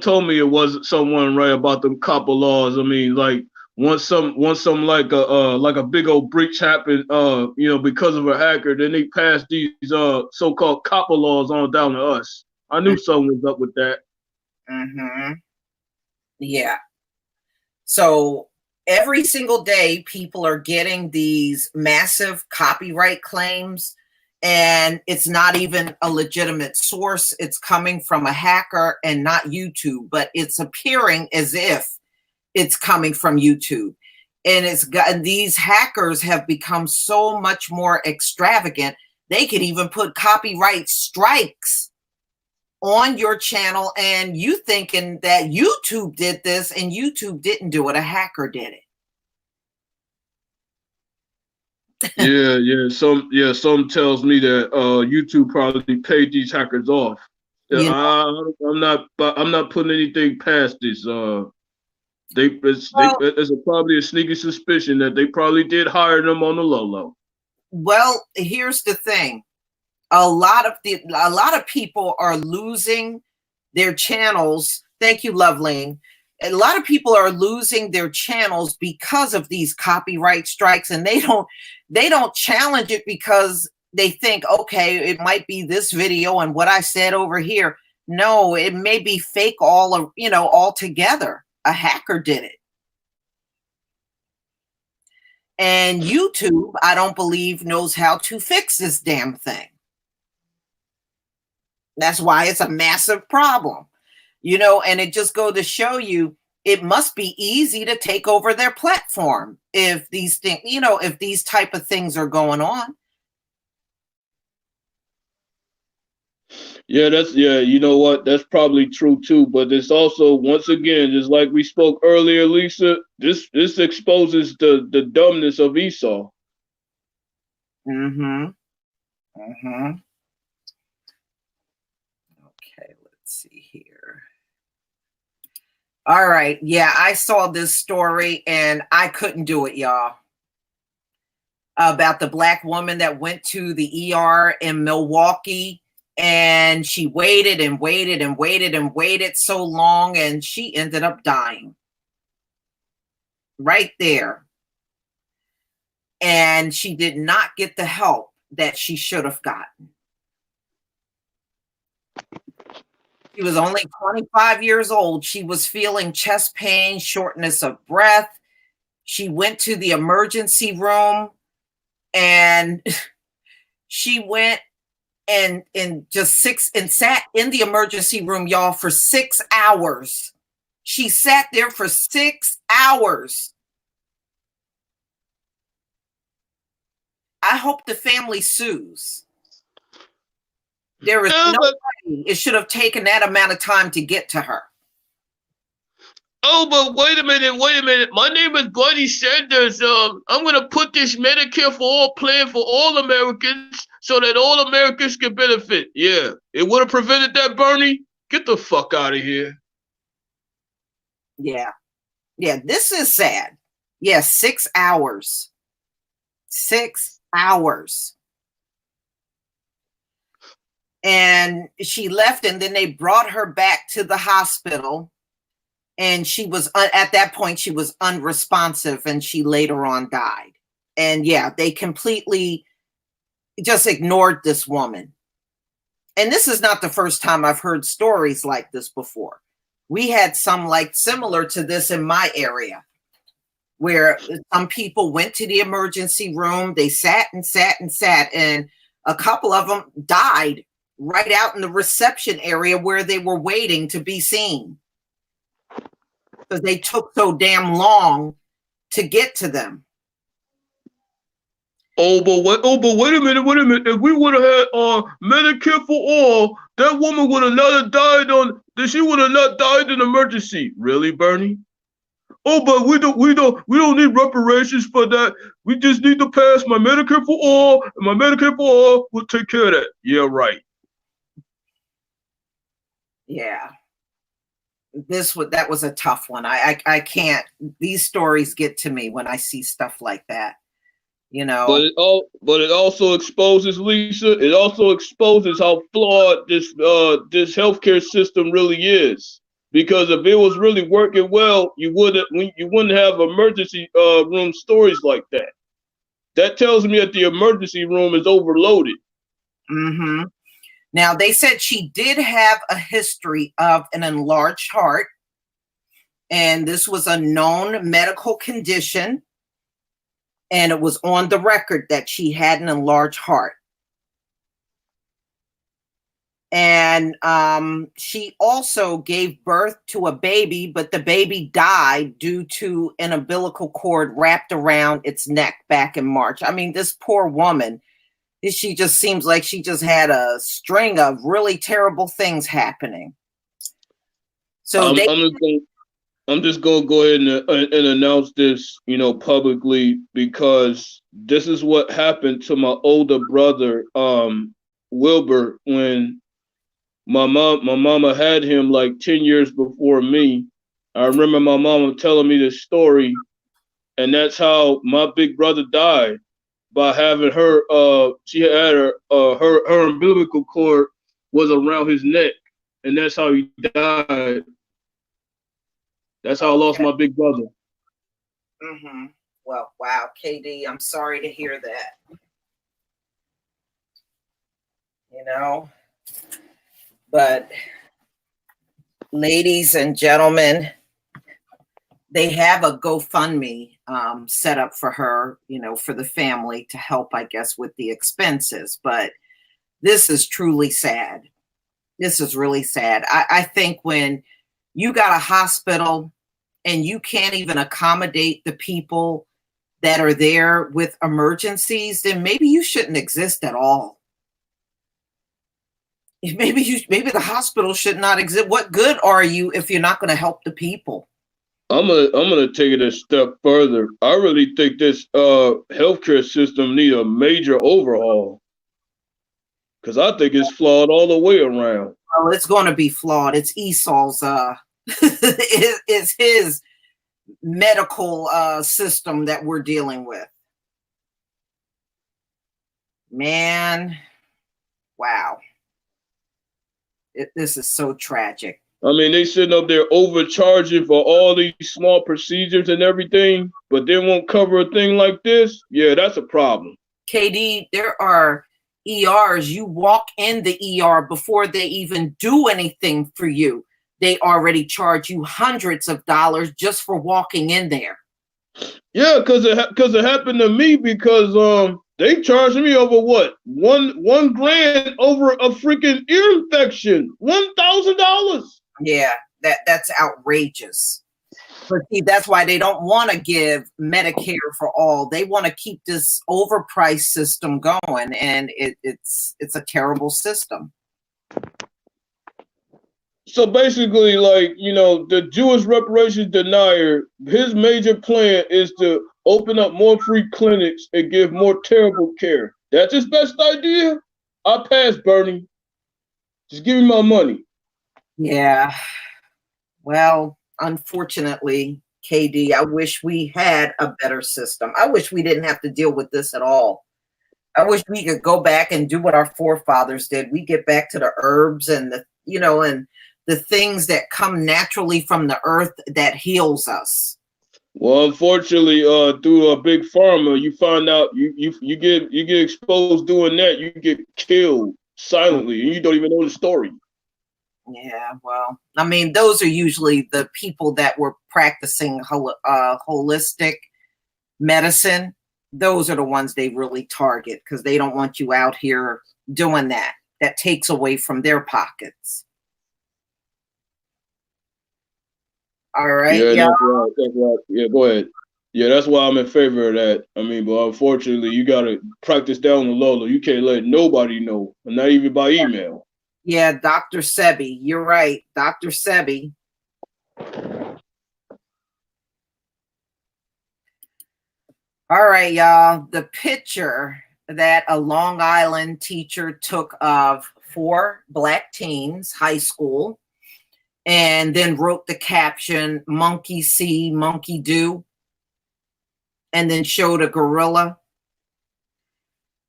[SPEAKER 4] told me it wasn't someone right about them copper laws. I mean, like once some like a big old breach happened, because of a hacker, then they passed these so-called copper laws on down to us. I knew something was up with that.
[SPEAKER 1] Yeah. So every single day, people are getting these massive copyright claims, and it's not even a legitimate source. It's coming from a hacker and not YouTube, but it's appearing as if it's coming from YouTube. And these hackers have become so much more extravagant. They could even put copyright strikes on your channel, and you thinking that YouTube did this, and YouTube didn't do it. A hacker did
[SPEAKER 4] it. Some tells me that YouTube probably paid these hackers off. I'm not putting anything past this. There's probably a sneaky suspicion that they probably did hire them on the low.
[SPEAKER 1] Well, here's the thing. A lot of people are losing their channels. Thank you, Loveling. A lot of people are losing their channels because of these copyright strikes, and they don't challenge it because they think, okay, it might be this video and what I said over here. No, it may be fake altogether. A hacker did it. And YouTube, I don't believe, knows how to fix this damn thing. That's why it's a massive problem, and it just goes to show you it must be easy to take over their platform if these things, if these type of things are going on.
[SPEAKER 4] Yeah, you know what? That's probably true too. But it's also, once again, just like we spoke earlier, Lisa, this exposes the dumbness of Esau.
[SPEAKER 1] Mm-hmm. Mm-hmm. Okay, let's see here. All right. Yeah, I saw this story and I couldn't do it, y'all. About the Black woman that went to the ER in Milwaukee, and she waited and waited and waited and waited so long, and she ended up dying right there. And she did not get the help that she should have gotten. She was only 25 years old. She was feeling chest pain, shortness of breath. She went to the emergency room, and she went and sat in the emergency room, y'all, for 6 hours. She sat there for 6 hours. I hope the family sues. There is no way it should have taken that amount of time to get to her.
[SPEAKER 4] Oh, but wait a minute. My name is Bernie Sanders. I'm going to put this Medicare for All plan for all Americans so that all Americans can benefit. Yeah, it would have prevented that, Bernie. Get the fuck out of here.
[SPEAKER 1] Yeah. Yeah, this is sad. Yeah, 6 hours. 6 hours. And she left, and then they brought her back to the hospital. And she was, at that point, she was unresponsive, and she later on died. And yeah, they completely just ignored this woman. And this is not the first time I've heard stories like this before. We had some like similar to this in my area, where some people went to the emergency room, they sat and sat and sat, and a couple of them died right out in the reception area where they were waiting to be seen, because they took so damn long to get to them.
[SPEAKER 4] Oh, but wait a minute. If we would have had Medicare for All, that woman would have not died she would have not died in emergency. Really, Bernie? Oh, but we don't need reparations for that. We just need to pass my Medicare for All, and my Medicare for All will take care of that. Yeah, right.
[SPEAKER 1] Yeah. That was a tough one. I can't, these stories get to me when I see stuff like that,
[SPEAKER 4] But it also exposes, Lisa, it also exposes how flawed this healthcare system really is. Because if it was really working well, you wouldn't have emergency room stories like that. That tells me that the emergency room is overloaded.
[SPEAKER 1] Mm-hmm. Now, they said she did have a history of an enlarged heart, and this was a known medical condition, and it was on the record that she had an enlarged heart. And she also gave birth to a baby, but the baby died due to an umbilical cord wrapped around its neck back in March. I mean, this poor woman, she just seems like she just had a string of really terrible things happening. So
[SPEAKER 4] I'm just gonna go ahead and announce this, publicly, because this is what happened to my older brother, Wilbur, when my mama had him like 10 years before me. I remember my mama telling me this story, and that's how my big brother died. By having her, she had her umbilical cord was around his neck, and that's how he died. That's how I lost my big brother.
[SPEAKER 1] Mm-hmm. Well, wow, KD, I'm sorry to hear that. But ladies and gentlemen, they have a GoFundMe set up for her, for the family to help, I guess, with the expenses. But this is truly sad. This is really sad. I think when you got a hospital and you can't even accommodate the people that are there with emergencies, then maybe you shouldn't exist at all. Maybe the hospital should not exist. What good are you if you're not going to help the people?
[SPEAKER 4] I'm gonna take it a step further. I really think this healthcare system need a major overhaul because I think it's flawed all the way around.
[SPEAKER 1] Well, it's going to be flawed. It's Esau's it's his medical system that we're dealing with. Man, wow. This is so tragic.
[SPEAKER 4] I mean, they sitting up there overcharging for all these small procedures and everything, but they won't cover a thing like this. Yeah, that's a problem.
[SPEAKER 1] KD, there are ERs. You walk in the ER before they even do anything for you. They already charge you hundreds of dollars just for walking in there.
[SPEAKER 4] Yeah, because it happened to me because they charged me over what? One grand over a freaking ear infection. $1,000.
[SPEAKER 1] Yeah, that's outrageous. But see, that's why they don't want to give Medicare for all. They want to keep this overpriced system going, and it's a terrible system.
[SPEAKER 4] So basically, like, you know, the Jewish reparations denier, his major plan is to open up more free clinics and give more terrible care. That's his best idea? I pass, Bernie. Just give me my money.
[SPEAKER 1] Yeah. Well, unfortunately, KD, I wish we had a better system. I wish we didn't have to deal with this at all. I wish we could go back and do what our forefathers did. We get back to the herbs and and the things that come naturally from the earth that heals us.
[SPEAKER 4] Well, unfortunately, through a big pharma, you find out you get exposed doing that, you get killed silently, and you don't even know the story.
[SPEAKER 1] Yeah, well, I mean, those are usually the people that were practicing holistic medicine. Those are the ones they really target because they don't want you out here doing that. That takes away from their pockets. All right.
[SPEAKER 4] Yeah, that's right. Yeah, go ahead. Yeah, that's why I'm in favor of that. I mean, but unfortunately, you got to practice down the low. You can't let nobody know, not even by email.
[SPEAKER 1] Yeah, Dr. Sebi, you're right. Dr. Sebi. All right, y'all. The picture that a Long Island teacher took of 4 Black teens, high school, and then wrote the caption, "Monkey see, monkey do," and then showed a gorilla.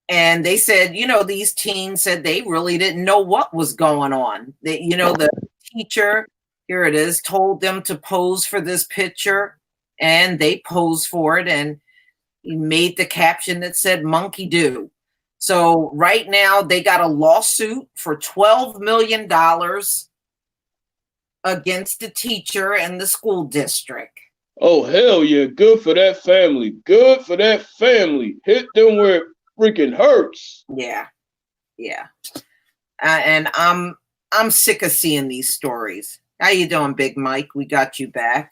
[SPEAKER 1] And they said, these teens said they really didn't know what was going on. The teacher, here it is, told them to pose for this picture, and they posed for it, and he made the caption that said, "Monkey do." So right now they got a lawsuit for $12 million against the teacher and the school district.
[SPEAKER 4] Oh, hell yeah. Good for that family. Good for that family. Hit them where it freaking hurts.
[SPEAKER 1] Yeah. And I'm sick of seeing these stories. How you doing, Big Mike? We got you back.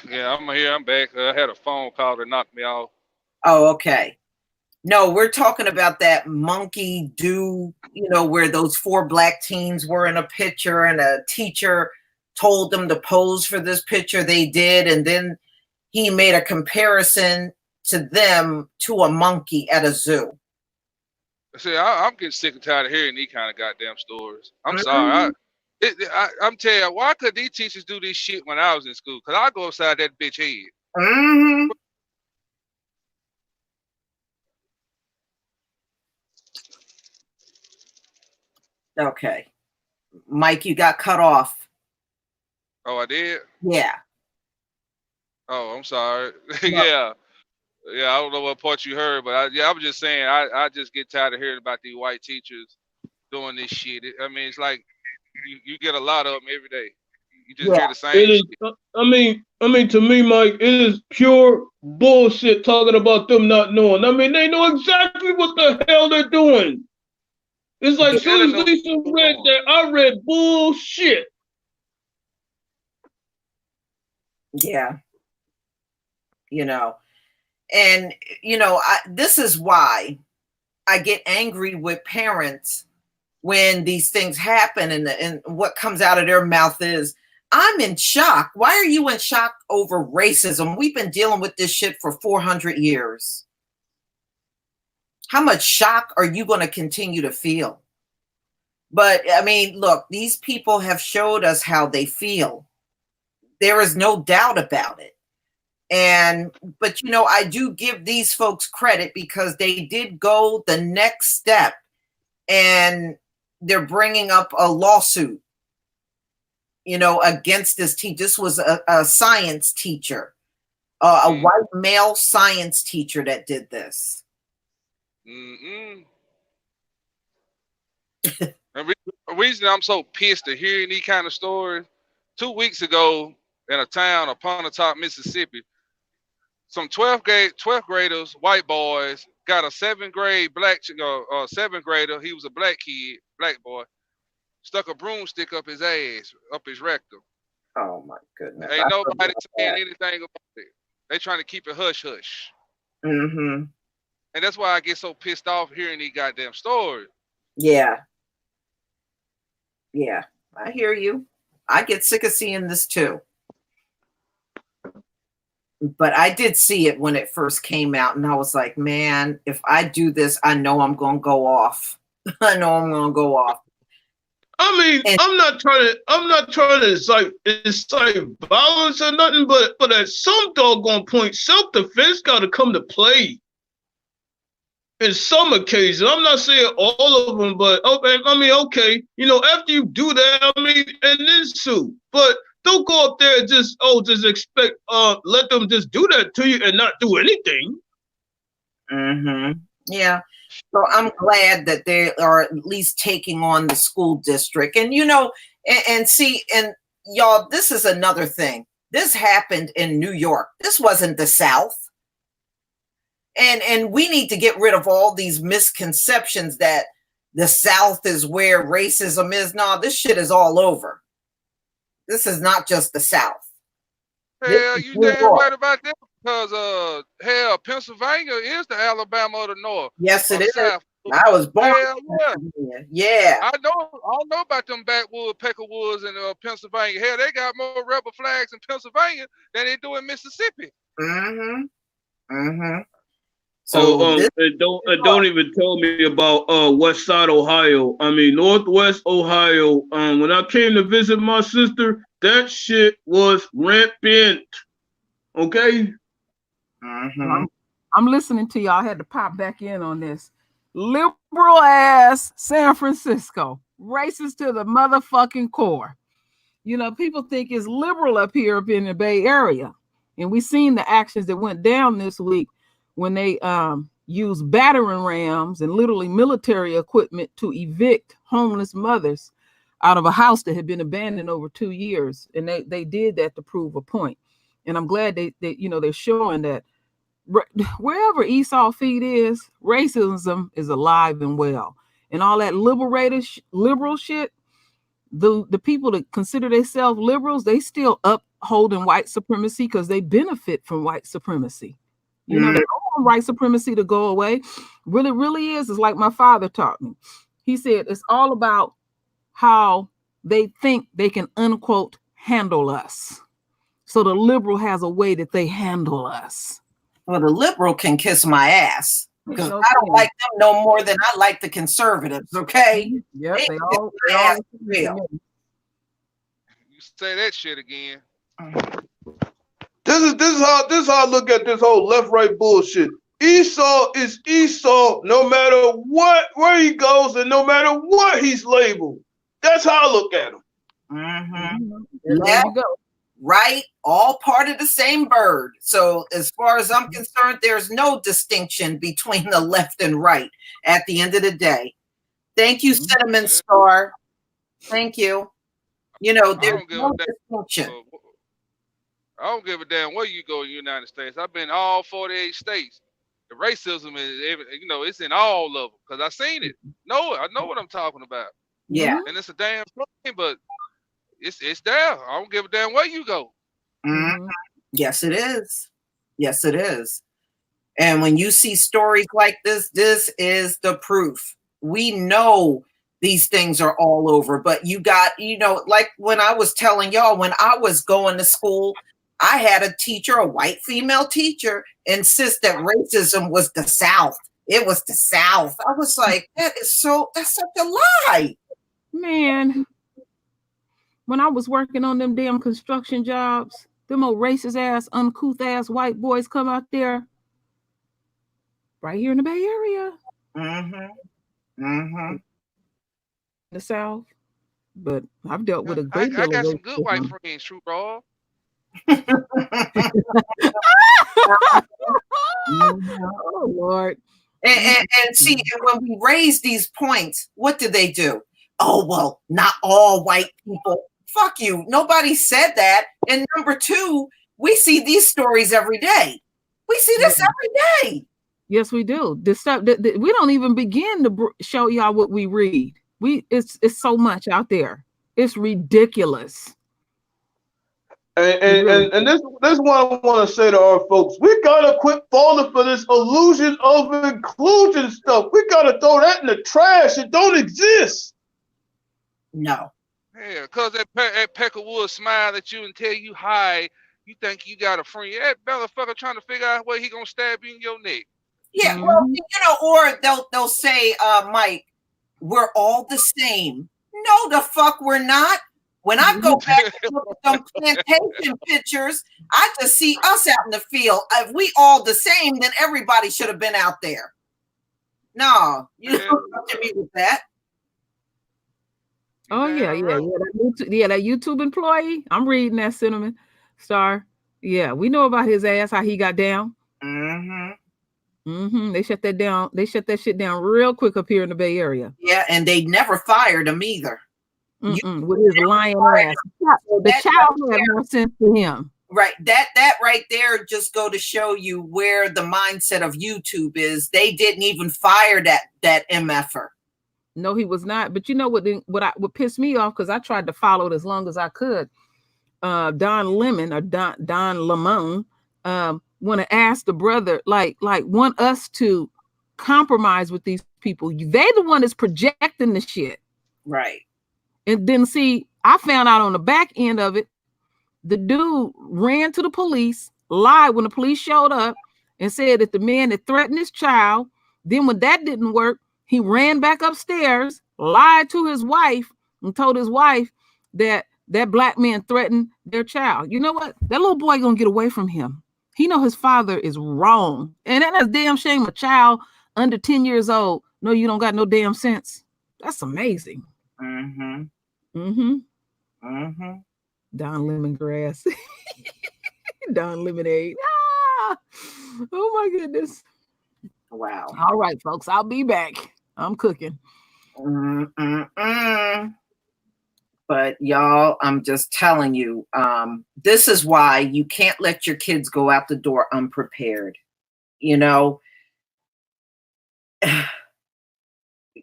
[SPEAKER 3] Yeah, I'm here. I'm back. I had a phone call that knocked me off.
[SPEAKER 1] Oh, okay. No, we're talking about that monkey do, where those 4 Black teens were in a picture and a teacher told them to pose for this picture. They did. And then he made a comparison to them to a monkey at a zoo.
[SPEAKER 3] See, I'm getting sick and tired of hearing these kind of goddamn stories. I'm sorry. I'm telling you, why could these teachers do this shit when I was in school? Because I go upside that bitch head.
[SPEAKER 1] Mm-hmm. Okay. Mike, you got cut off.
[SPEAKER 3] Oh, I did?
[SPEAKER 1] Yeah.
[SPEAKER 3] Oh, I'm sorry. Yeah. Yeah, I don't know what part you heard, but I was just saying, I just get tired of hearing about these white teachers doing this shit. I mean, it's like you get a lot of them every day. You just hear the same shit.
[SPEAKER 4] I mean, to me, Mike, it is pure bullshit talking about them not knowing. I mean, they know exactly what the hell they're doing. It's like, as soon as Lisa read that, I read bullshit.
[SPEAKER 1] Yeah. You know, and this is why I get angry with parents when these things happen, and what comes out of their mouth is, I'm in shock. Why are you in shock over racism? We've been dealing with this shit for 400 years. How much shock are you going to continue to feel? But I mean, look, these people have showed us how they feel. There is no doubt about it. But I do give these folks credit because they did go the next step, and they're bringing up a lawsuit, against this teacher. This was a science teacher, a white male science teacher that did this.
[SPEAKER 3] Mm-mm. The reason I'm so pissed to hearing these kind of stories, 2 weeks ago in a town of Pontotoc, Mississippi, some 12th graders, white boys, got a 7th grade seventh grader. He was a black kid, black boy, stuck a broomstick up his ass, up his rectum.
[SPEAKER 1] Oh my goodness!
[SPEAKER 3] Ain't nobody saying anything about it. They trying to keep it hush hush.
[SPEAKER 1] Mm-hmm.
[SPEAKER 3] And that's why I get so pissed off hearing these goddamn stories.
[SPEAKER 1] Yeah. Yeah, I hear you. I get sick of seeing this too. But I did see it when it first came out, and I was like, man, if I do this, I know I'm going to go off. I know I'm going to go off.
[SPEAKER 4] I mean, I'm not trying to incite violence or nothing, but at some doggone point, self-defense got to come to play. In some occasions, I'm not saying all of them, but I mean, okay, after you do that, I mean, and then sue. But don't go up there and just expect, let them just do that to you and not do anything.
[SPEAKER 1] Mm-hmm. Yeah. So I'm glad that they are at least taking on the school district. And, and y'all, this is another thing. This happened in New York. This wasn't the South. And we need to get rid of all these misconceptions that the South is where racism is. No, this shit is all over. This is not just the South.
[SPEAKER 3] Hell, you damn right about that, because hell, Pennsylvania is the Alabama of the North.
[SPEAKER 1] Yes, it is.
[SPEAKER 3] South.
[SPEAKER 1] I was born.
[SPEAKER 3] Hell,
[SPEAKER 1] yeah.
[SPEAKER 3] I don't know about them backwoods, Peckerwoods, and Pennsylvania. Hell, they got more rebel flags in Pennsylvania than they do in Mississippi.
[SPEAKER 1] Mm-hmm. Mm-hmm.
[SPEAKER 4] So don't even tell me about West Side Ohio. I mean, Northwest Ohio. When I came to visit my sister, that shit was rampant. Okay.
[SPEAKER 1] Mm-hmm.
[SPEAKER 2] I'm listening to y'all. I had to pop back in on this. Liberal ass San Francisco, racist to the motherfucking core. People think it's liberal up here up in the Bay Area, and we seen the actions that went down this week when they used battering rams and literally military equipment to evict homeless mothers out of a house that had been abandoned over 2 years. And they did that to prove a point. And I'm glad they're showing that wherever Esau feet is, racism is alive and well. And all that liberal shit, the people that consider themselves liberals, they still upholding white supremacy because they benefit from white supremacy. They don't want white supremacy to go away. Really, really is. It's like my father taught me. He said it's all about how they think they can, unquote, handle us. So the liberal has a way that they handle us.
[SPEAKER 1] Well, the liberal can kiss my ass because I don't like them no more than I like the conservatives. Okay.
[SPEAKER 2] Yep. They all
[SPEAKER 3] You say that shit again.
[SPEAKER 4] This is how I look at this whole left-right bullshit. Esau is Esau no matter where he goes and no matter what he's labeled. That's how I look at him.
[SPEAKER 1] Mm-hmm. There you go. Right? All part of the same bird. So as far as I'm concerned, there's no distinction between the left and right at the end of the day. Thank you, Cinnamon Star. Thank you. There's no distinction.
[SPEAKER 3] I don't give a damn where you go in the United States. I've been all 48 states. The racism is, it's in all of them because I've seen it. I know what I'm talking about.
[SPEAKER 1] Yeah.
[SPEAKER 3] And it's a damn thing, but it's there. I don't give a damn where you go.
[SPEAKER 1] Mhm. Yes, it is. Yes, it is. And when you see stories like this is the proof. We know these things are all over, but you got, like when I was telling y'all, when I was going to school, I had a teacher, a white female teacher, insist that racism was the South. It was the South. I was like, that's such a lie.
[SPEAKER 2] Man, when I was working on them damn construction jobs, them old racist ass, uncouth ass white boys come out there right here in the Bay Area. The South. But I've dealt with a
[SPEAKER 3] I
[SPEAKER 2] great deal
[SPEAKER 3] got
[SPEAKER 2] of
[SPEAKER 3] some good white
[SPEAKER 2] racism.
[SPEAKER 3] friends, true bro.
[SPEAKER 2] Oh Lord.
[SPEAKER 1] And see, and when we raise these points, what do they do? Oh, well, not all white people. Fuck you. Nobody said that. And number two, we see these stories every day. We see this every day.
[SPEAKER 2] Yes, we do. This stuff that we don't even begin to show y'all what we read. It's so much out there. It's ridiculous.
[SPEAKER 4] And this what I want to say to our folks. We gotta quit falling for this illusion of inclusion stuff. We gotta throw that in the trash. It don't exist.
[SPEAKER 1] No.
[SPEAKER 3] Yeah, cause that Peckerwood smile at you and tell you hi, you think you got a friend. That motherfucker trying to figure out where he gonna stab you in your neck.
[SPEAKER 1] Yeah, well, or they'll say, Mike, we're all the same. No, the fuck we're not. When I go back and look at some plantation pictures, I just see us out in the field. If we all the same, then everybody should have been out there. No, you don't come to me with that.
[SPEAKER 2] Oh yeah. That YouTube employee. I'm reading that, Cinnamon Star. Yeah, we know about his ass, how he got down. They shut that down. They shut that shit down real quick up here in the Bay Area.
[SPEAKER 1] Yeah, and they never fired him either.
[SPEAKER 2] With his lying ass. The child had more sense to him.
[SPEAKER 1] Right. That right there just go to show you where the mindset of YouTube is. They didn't even fire that MFer.
[SPEAKER 2] No, he was not. But you know what pissed me off, because I tried to follow it as long as I could. Don Lemon or Don Lemon want to ask the brother, like want us to compromise with these people. They the one that's projecting the shit.
[SPEAKER 1] Right.
[SPEAKER 2] And then see, I found out on the back end of it, the dude ran to the police, lied when the police showed up, and said that the man had threatened his child. Then when that didn't work, he ran back upstairs, lied to his wife, and told his wife that black man threatened their child. You know what? That little boy gonna get away from him. He know his father is wrong. And that's damn shame a child under 10 years old. No, you don't got no damn sense. That's amazing. Don Lemongrass. Don Lemonade. Oh my goodness.
[SPEAKER 1] Wow.
[SPEAKER 2] All right, folks, I'll be back. I'm cooking.
[SPEAKER 1] But y'all, I'm just telling you, this is why you can't let your kids go out the door unprepared. You know,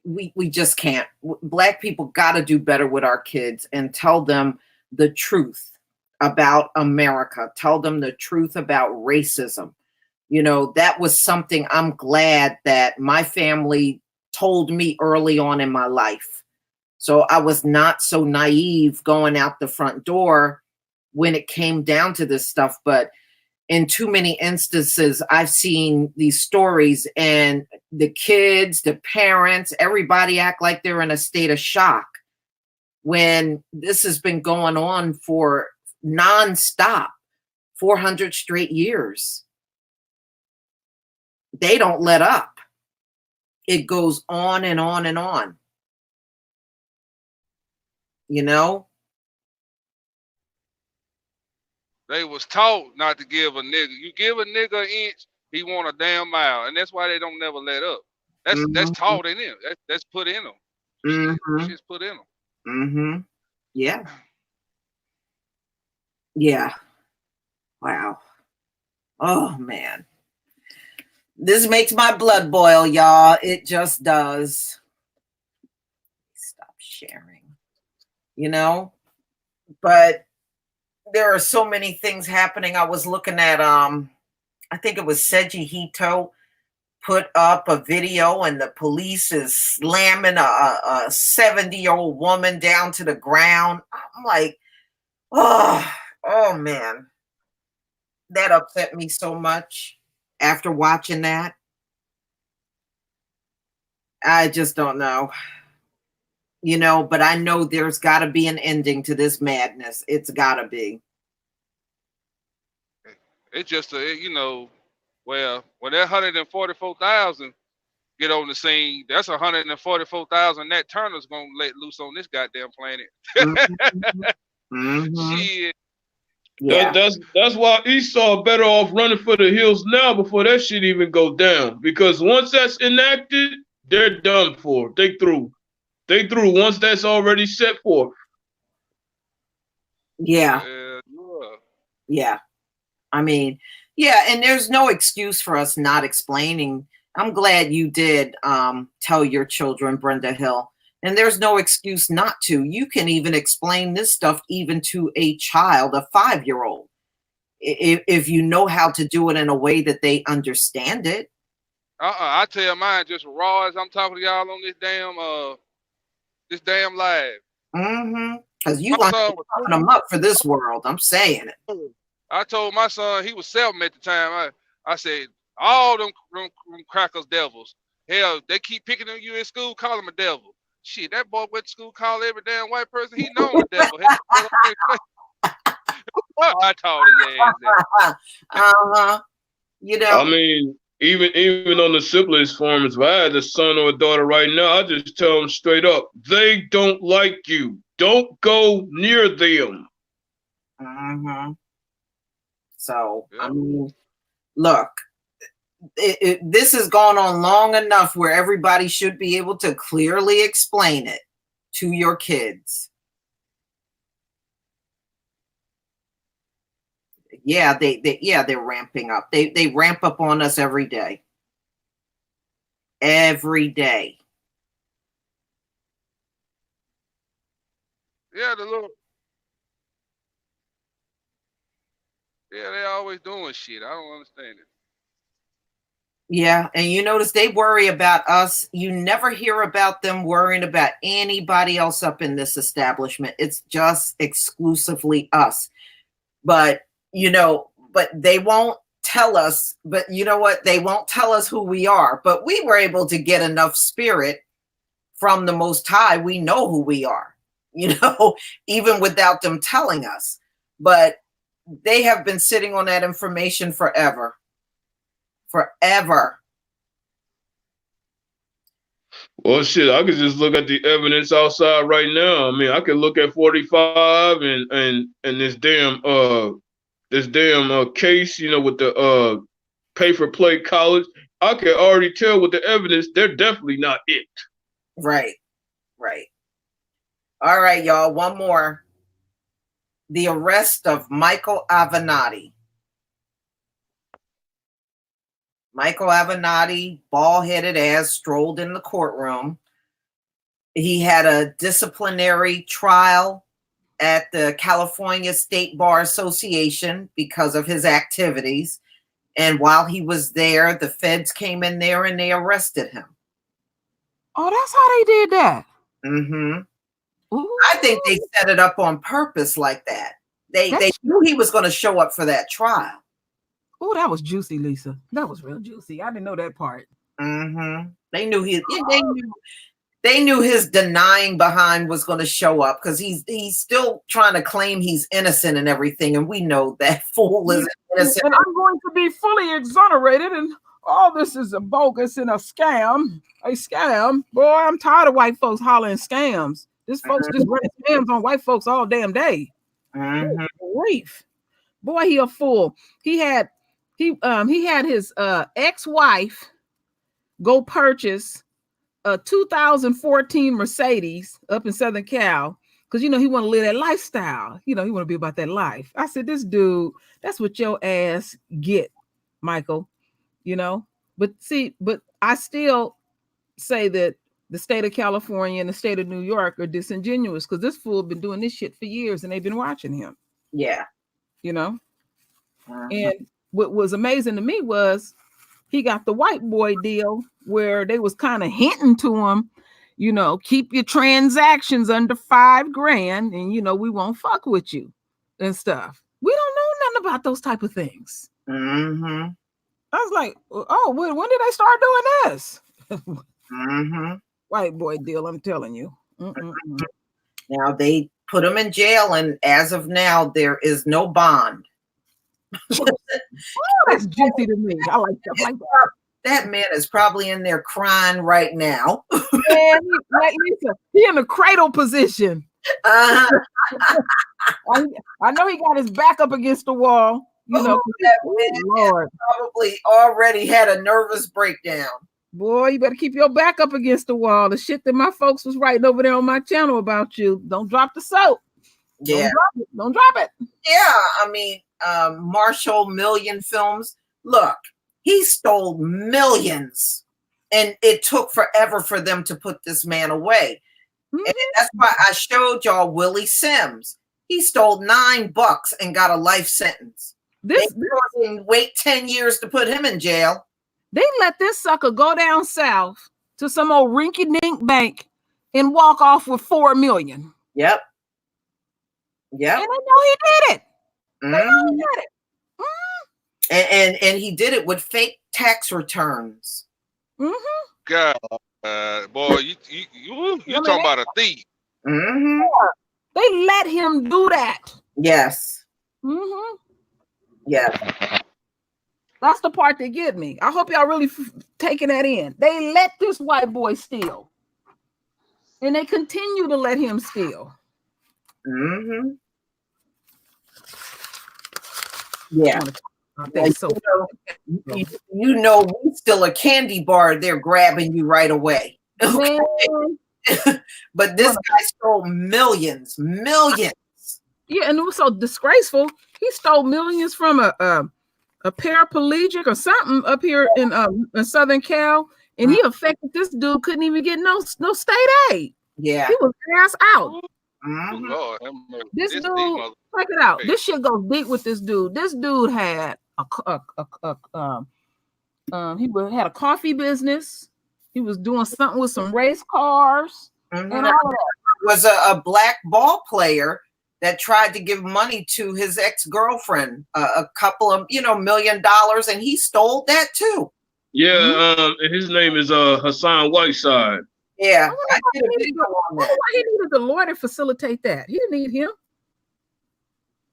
[SPEAKER 1] we just can't. Black people got to do better with our kids and tell them the truth about America. Tell them the truth about racism. You know, that was something I'm glad that my family told me early on in my life. So I was not so naive going out the front door when it came down to this stuff. But in too many instances, I've seen these stories and the kids, the parents, everybody act like they're in a state of shock when this has been going on for nonstop, 400 straight years. They don't let up. It goes on and on and on. You know?
[SPEAKER 3] They was taught not to give a nigga. You give a nigga an inch, he want a damn mile, and that's why they don't never let up. That's taught in them. That's put in them. Shit's put in them.
[SPEAKER 1] Yeah. Yeah. Wow. Oh man. This makes my blood boil, y'all. It just does. Stop sharing. You know? But there are so many things happening. I was looking at I think it was Seiji Hito put up a video, and the police is slamming a 70-year-old woman down to the ground. I'm like, oh man, that upset me so much after watching that. I just don't know, but I know there's got to be an ending to this madness. It's got to be.
[SPEAKER 3] It's just well, when that 144,000 get on the scene, that's 144,000 Nat Turner's gonna let loose on this goddamn planet.
[SPEAKER 1] Mm-hmm.
[SPEAKER 3] Shit.
[SPEAKER 1] Yeah.
[SPEAKER 4] That's why Esau better off running for the hills now before that shit even go down. Because once that's enacted, they're done for. They through. Once that's already set forth.
[SPEAKER 1] Yeah.
[SPEAKER 3] Yeah.
[SPEAKER 1] I mean, yeah, and there's no excuse for us not explaining. I'm glad you did tell your children, Brenda Hill. And there's no excuse not to. You can even explain this stuff even to a child, a 5-year-old, if you know how to do it in a way that they understand it.
[SPEAKER 3] I tell mine just raw as I'm talking to y'all on this damn live.
[SPEAKER 1] Mm-hmm. Because you like to open them up for this world. I'm saying it.
[SPEAKER 3] I told my son, he was 7 at the time. I said, all them crackers devils. Hell, they keep picking on you in school, call them a devil. Shit, that boy went to school, call every damn white person he known a devil. I told his ass that.
[SPEAKER 1] I
[SPEAKER 4] mean, even on the simplest forms, if I had a son or a daughter right now, I just tell them straight up, they don't like you. Don't go near them.
[SPEAKER 1] Mm-hmm. So, yeah. I mean, look, this has gone on long enough where everybody should be able to clearly explain it to your kids. Yeah, they're ramping up. They ramp up on us every day. Every day.
[SPEAKER 3] Yeah, they always doing shit. I don't understand it.
[SPEAKER 1] Yeah, and you notice they worry about us. You never hear about them worrying about anybody else up in this establishment. It's just exclusively us. But they won't tell us. But you know what? They won't tell us who we are. But we were able to get enough spirit from the Most High. We know who we are, even without them telling us. But they have been sitting on that information forever. Forever.
[SPEAKER 4] Well, shit, I could just look at the evidence outside right now. I mean, I could look at 45 and this damn case, with the pay for play college. I can already tell with the evidence they're definitely not it.
[SPEAKER 1] Right. All right, y'all. One more. The arrest of Michael Avenatti. Michael Avenatti, bald-headed ass, strolled in the courtroom. He had a disciplinary trial at the California State Bar Association because of his activities. And while he was there, the feds came in there and they arrested him.
[SPEAKER 2] Oh, that's how they did that.
[SPEAKER 1] Mm-hmm. Ooh. I think they set it up on purpose like that. They knew he was going to show up for that trial.
[SPEAKER 2] Oh, that was juicy, Lisa. That was real juicy. I didn't know that part.
[SPEAKER 1] Mm-hmm. They knew his denying behind was going to show up because he's still trying to claim he's innocent and everything, and we know that fool is innocent.
[SPEAKER 2] And I'm going to be fully exonerated, and all this is a bogus and a scam. Boy, I'm tired of white folks hollering scams. This folks just running scams on white folks all damn day.
[SPEAKER 1] Mm-hmm.
[SPEAKER 2] Grief. Boy, he a fool. He had his ex-wife go purchase a 2014 Mercedes up in Southern Cal because he want to live that lifestyle. He want to be about that life. I said, this dude, that's what your ass get, Michael. But I still say that the state of California and the state of New York are disingenuous because this fool been doing this shit for years and they've been watching him.
[SPEAKER 1] Yeah.
[SPEAKER 2] you know.
[SPEAKER 1] Mhm.
[SPEAKER 2] And what was amazing to me was he got the white boy deal where they was kind of hinting to him, you know, keep your transactions under $5,000 and, you know, we won't fuck with you and stuff. We don't know nothing about those type of things.
[SPEAKER 1] Mhm.
[SPEAKER 2] I was like, oh, when did they start doing this?
[SPEAKER 1] Mhm.
[SPEAKER 2] White boy deal, I'm telling you.
[SPEAKER 1] Now they put him in jail, and as of now, there is no bond.
[SPEAKER 2] Oh, that's juicy to me. I like stuff like that.
[SPEAKER 1] That man is probably in there crying right now.
[SPEAKER 2] Man, like Lisa, he in a cradle position.
[SPEAKER 1] Uh-huh.
[SPEAKER 2] I know he got his back up against the wall. You know, Lord,
[SPEAKER 1] probably already had a nervous breakdown.
[SPEAKER 2] boy, you better keep your back up against the wall. The shit that my folks was writing over there on my channel about you. Don't drop the soap.
[SPEAKER 1] Yeah.
[SPEAKER 2] Don't drop it.
[SPEAKER 1] Yeah, I mean, Marshall Million Films. Look, he stole millions, and it took forever for them to put this man away.
[SPEAKER 2] Mhm.
[SPEAKER 1] And that's why I showed y'all Willie Sims. He stole $9 and got a life sentence. They couldn't wait 10 years to put him in jail.
[SPEAKER 2] They let this sucker go down south to some old rinky-dink bank and walk off with $4 million.
[SPEAKER 1] Yep. Yep.
[SPEAKER 2] And I know he did it.
[SPEAKER 1] Mhm.
[SPEAKER 2] They know he did it.
[SPEAKER 1] And he did it with fake tax returns.
[SPEAKER 2] Mm-hmm.
[SPEAKER 3] God, boy, you talking about a thief?
[SPEAKER 1] Mm-hmm.
[SPEAKER 2] They let him do that.
[SPEAKER 1] Yes.
[SPEAKER 2] Mm-hmm.
[SPEAKER 1] Yes.
[SPEAKER 2] That's the part that get me. I hope y'all really taking that in. They let this white boy steal, and they continue to let him steal.
[SPEAKER 1] Mm-hmm. Yeah.
[SPEAKER 2] So
[SPEAKER 1] you know, we still a candy bar. They're grabbing you right away. Okay? But this guy stole millions.
[SPEAKER 2] Yeah, and it was so disgraceful. He stole millions from a paraplegic or something up here in Southern Cal, and he affected this dude. Couldn't even get no state aid.
[SPEAKER 1] Yeah,
[SPEAKER 2] he was ass out.
[SPEAKER 1] Mm-hmm.
[SPEAKER 3] Lord,
[SPEAKER 2] this dude, check it out. This shit goes deep with this dude. This dude had he had a coffee business. He was doing something with some race cars.
[SPEAKER 1] Mm-hmm.
[SPEAKER 2] And all of that.
[SPEAKER 1] Was a black ball player that tried to give money to his ex-girlfriend, a couple of $1 million, and he stole that too.
[SPEAKER 5] Yeah, his name is Hassan Whiteside.
[SPEAKER 1] Yeah, I did a video on that.
[SPEAKER 2] Why he needed the lawyer to facilitate that? He didn't need him.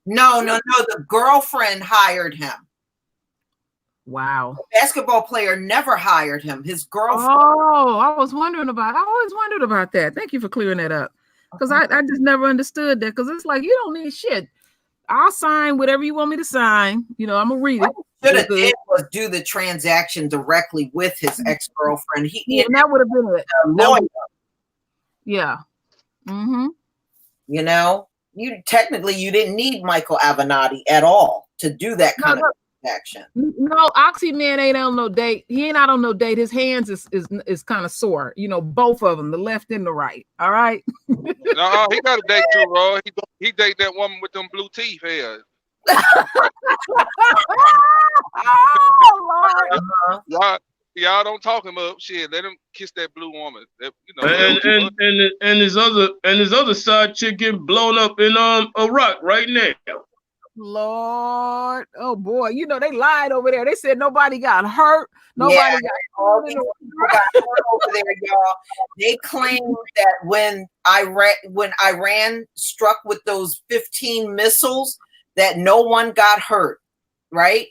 [SPEAKER 1] No. The girlfriend hired him.
[SPEAKER 2] Wow.
[SPEAKER 1] The basketball player never hired him. His girlfriend.
[SPEAKER 2] Oh, I always wondered about that. Thank you for clearing that up. Because I just never understood that. Because it's like, you don't need shit. I'll sign whatever you want me to sign. I'm gonna read it.
[SPEAKER 1] What should have did was do the transaction directly with his ex-girlfriend.
[SPEAKER 2] And that would have been it.
[SPEAKER 1] Lawyer.
[SPEAKER 2] Yeah. Mm-hmm.
[SPEAKER 1] You didn't need Michael Avenatti at all to do that kind of transaction.
[SPEAKER 2] No, Oxy man ain't on no date. He ain't out on no date. His hands is kind of sore. Both of them, the left and the right. All right.
[SPEAKER 3] No, he got a date too, Roy. He date that woman with them blue teeth here.
[SPEAKER 2] Oh,
[SPEAKER 3] Lord. Y'all don't talk him up. Shit, let him kiss that blue woman.
[SPEAKER 5] And his other side chick getting blown up in Iraq right now.
[SPEAKER 2] Lord, oh boy, they lied over there. They said nobody got hurt. Nobody got
[SPEAKER 1] hurt over there, y'all. They claimed that when Iran struck with those 15 missiles, that no one got hurt, right?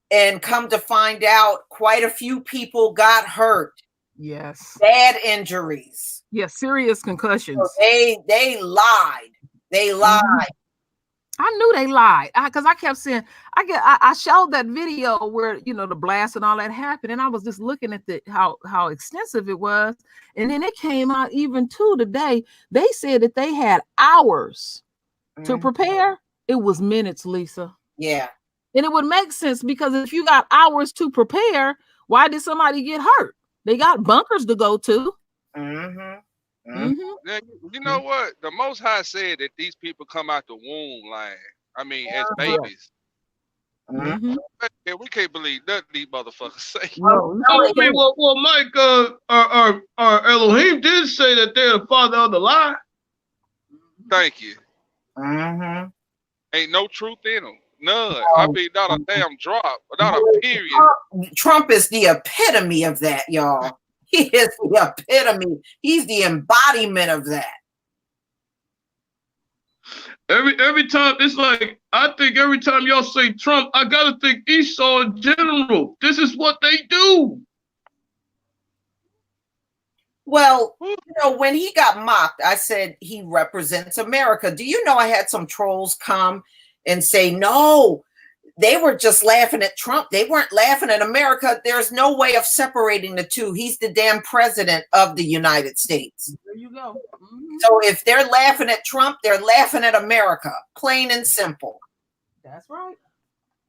[SPEAKER 1] And come to find out, quite a few people got hurt.
[SPEAKER 2] Yes,
[SPEAKER 1] bad injuries.
[SPEAKER 2] Yeah, serious concussions.
[SPEAKER 1] So they lied. They lied. Mm-hmm.
[SPEAKER 2] I knew they lied because I kept saying I showed that video where the blast and all that happened, and I was just looking at how extensive it was, and then it came out even today. They said that they had hours to prepare. It was minutes, Lisa.
[SPEAKER 1] Yeah,
[SPEAKER 2] and it would make sense because if you got hours to prepare, why did somebody get hurt? They got bunkers to go to.
[SPEAKER 1] Mm-hmm.
[SPEAKER 3] Mm-hmm. You know what? The Most High said that these people come out the womb lying. I mean, as babies.
[SPEAKER 2] Mhm.
[SPEAKER 3] Man, we can't believe nothing these motherfuckers say.
[SPEAKER 2] No,
[SPEAKER 5] I mean, well, Mike, our Elohim did say that they're the father of the lie.
[SPEAKER 3] Thank you.
[SPEAKER 1] Mhm.
[SPEAKER 3] Ain't no truth in them. None. I mean, not a damn drop, not a period.
[SPEAKER 1] Trump is the epitome of that, y'all. He is the epitome. He's the embodiment of that.
[SPEAKER 5] Every time it's like I think every time y'all say Trump, I gotta think Esau in general. This is what they do.
[SPEAKER 1] Well, you know, when he got mocked, I said he represents America. Do you know I had some trolls come and say, no, they were just laughing at Trump. They weren't laughing at America. There's no way of separating the two. He's the damn president of the United States.
[SPEAKER 2] There you go. Mhm.
[SPEAKER 1] So if they're laughing at Trump, they're laughing at America, plain and simple.
[SPEAKER 2] That's right.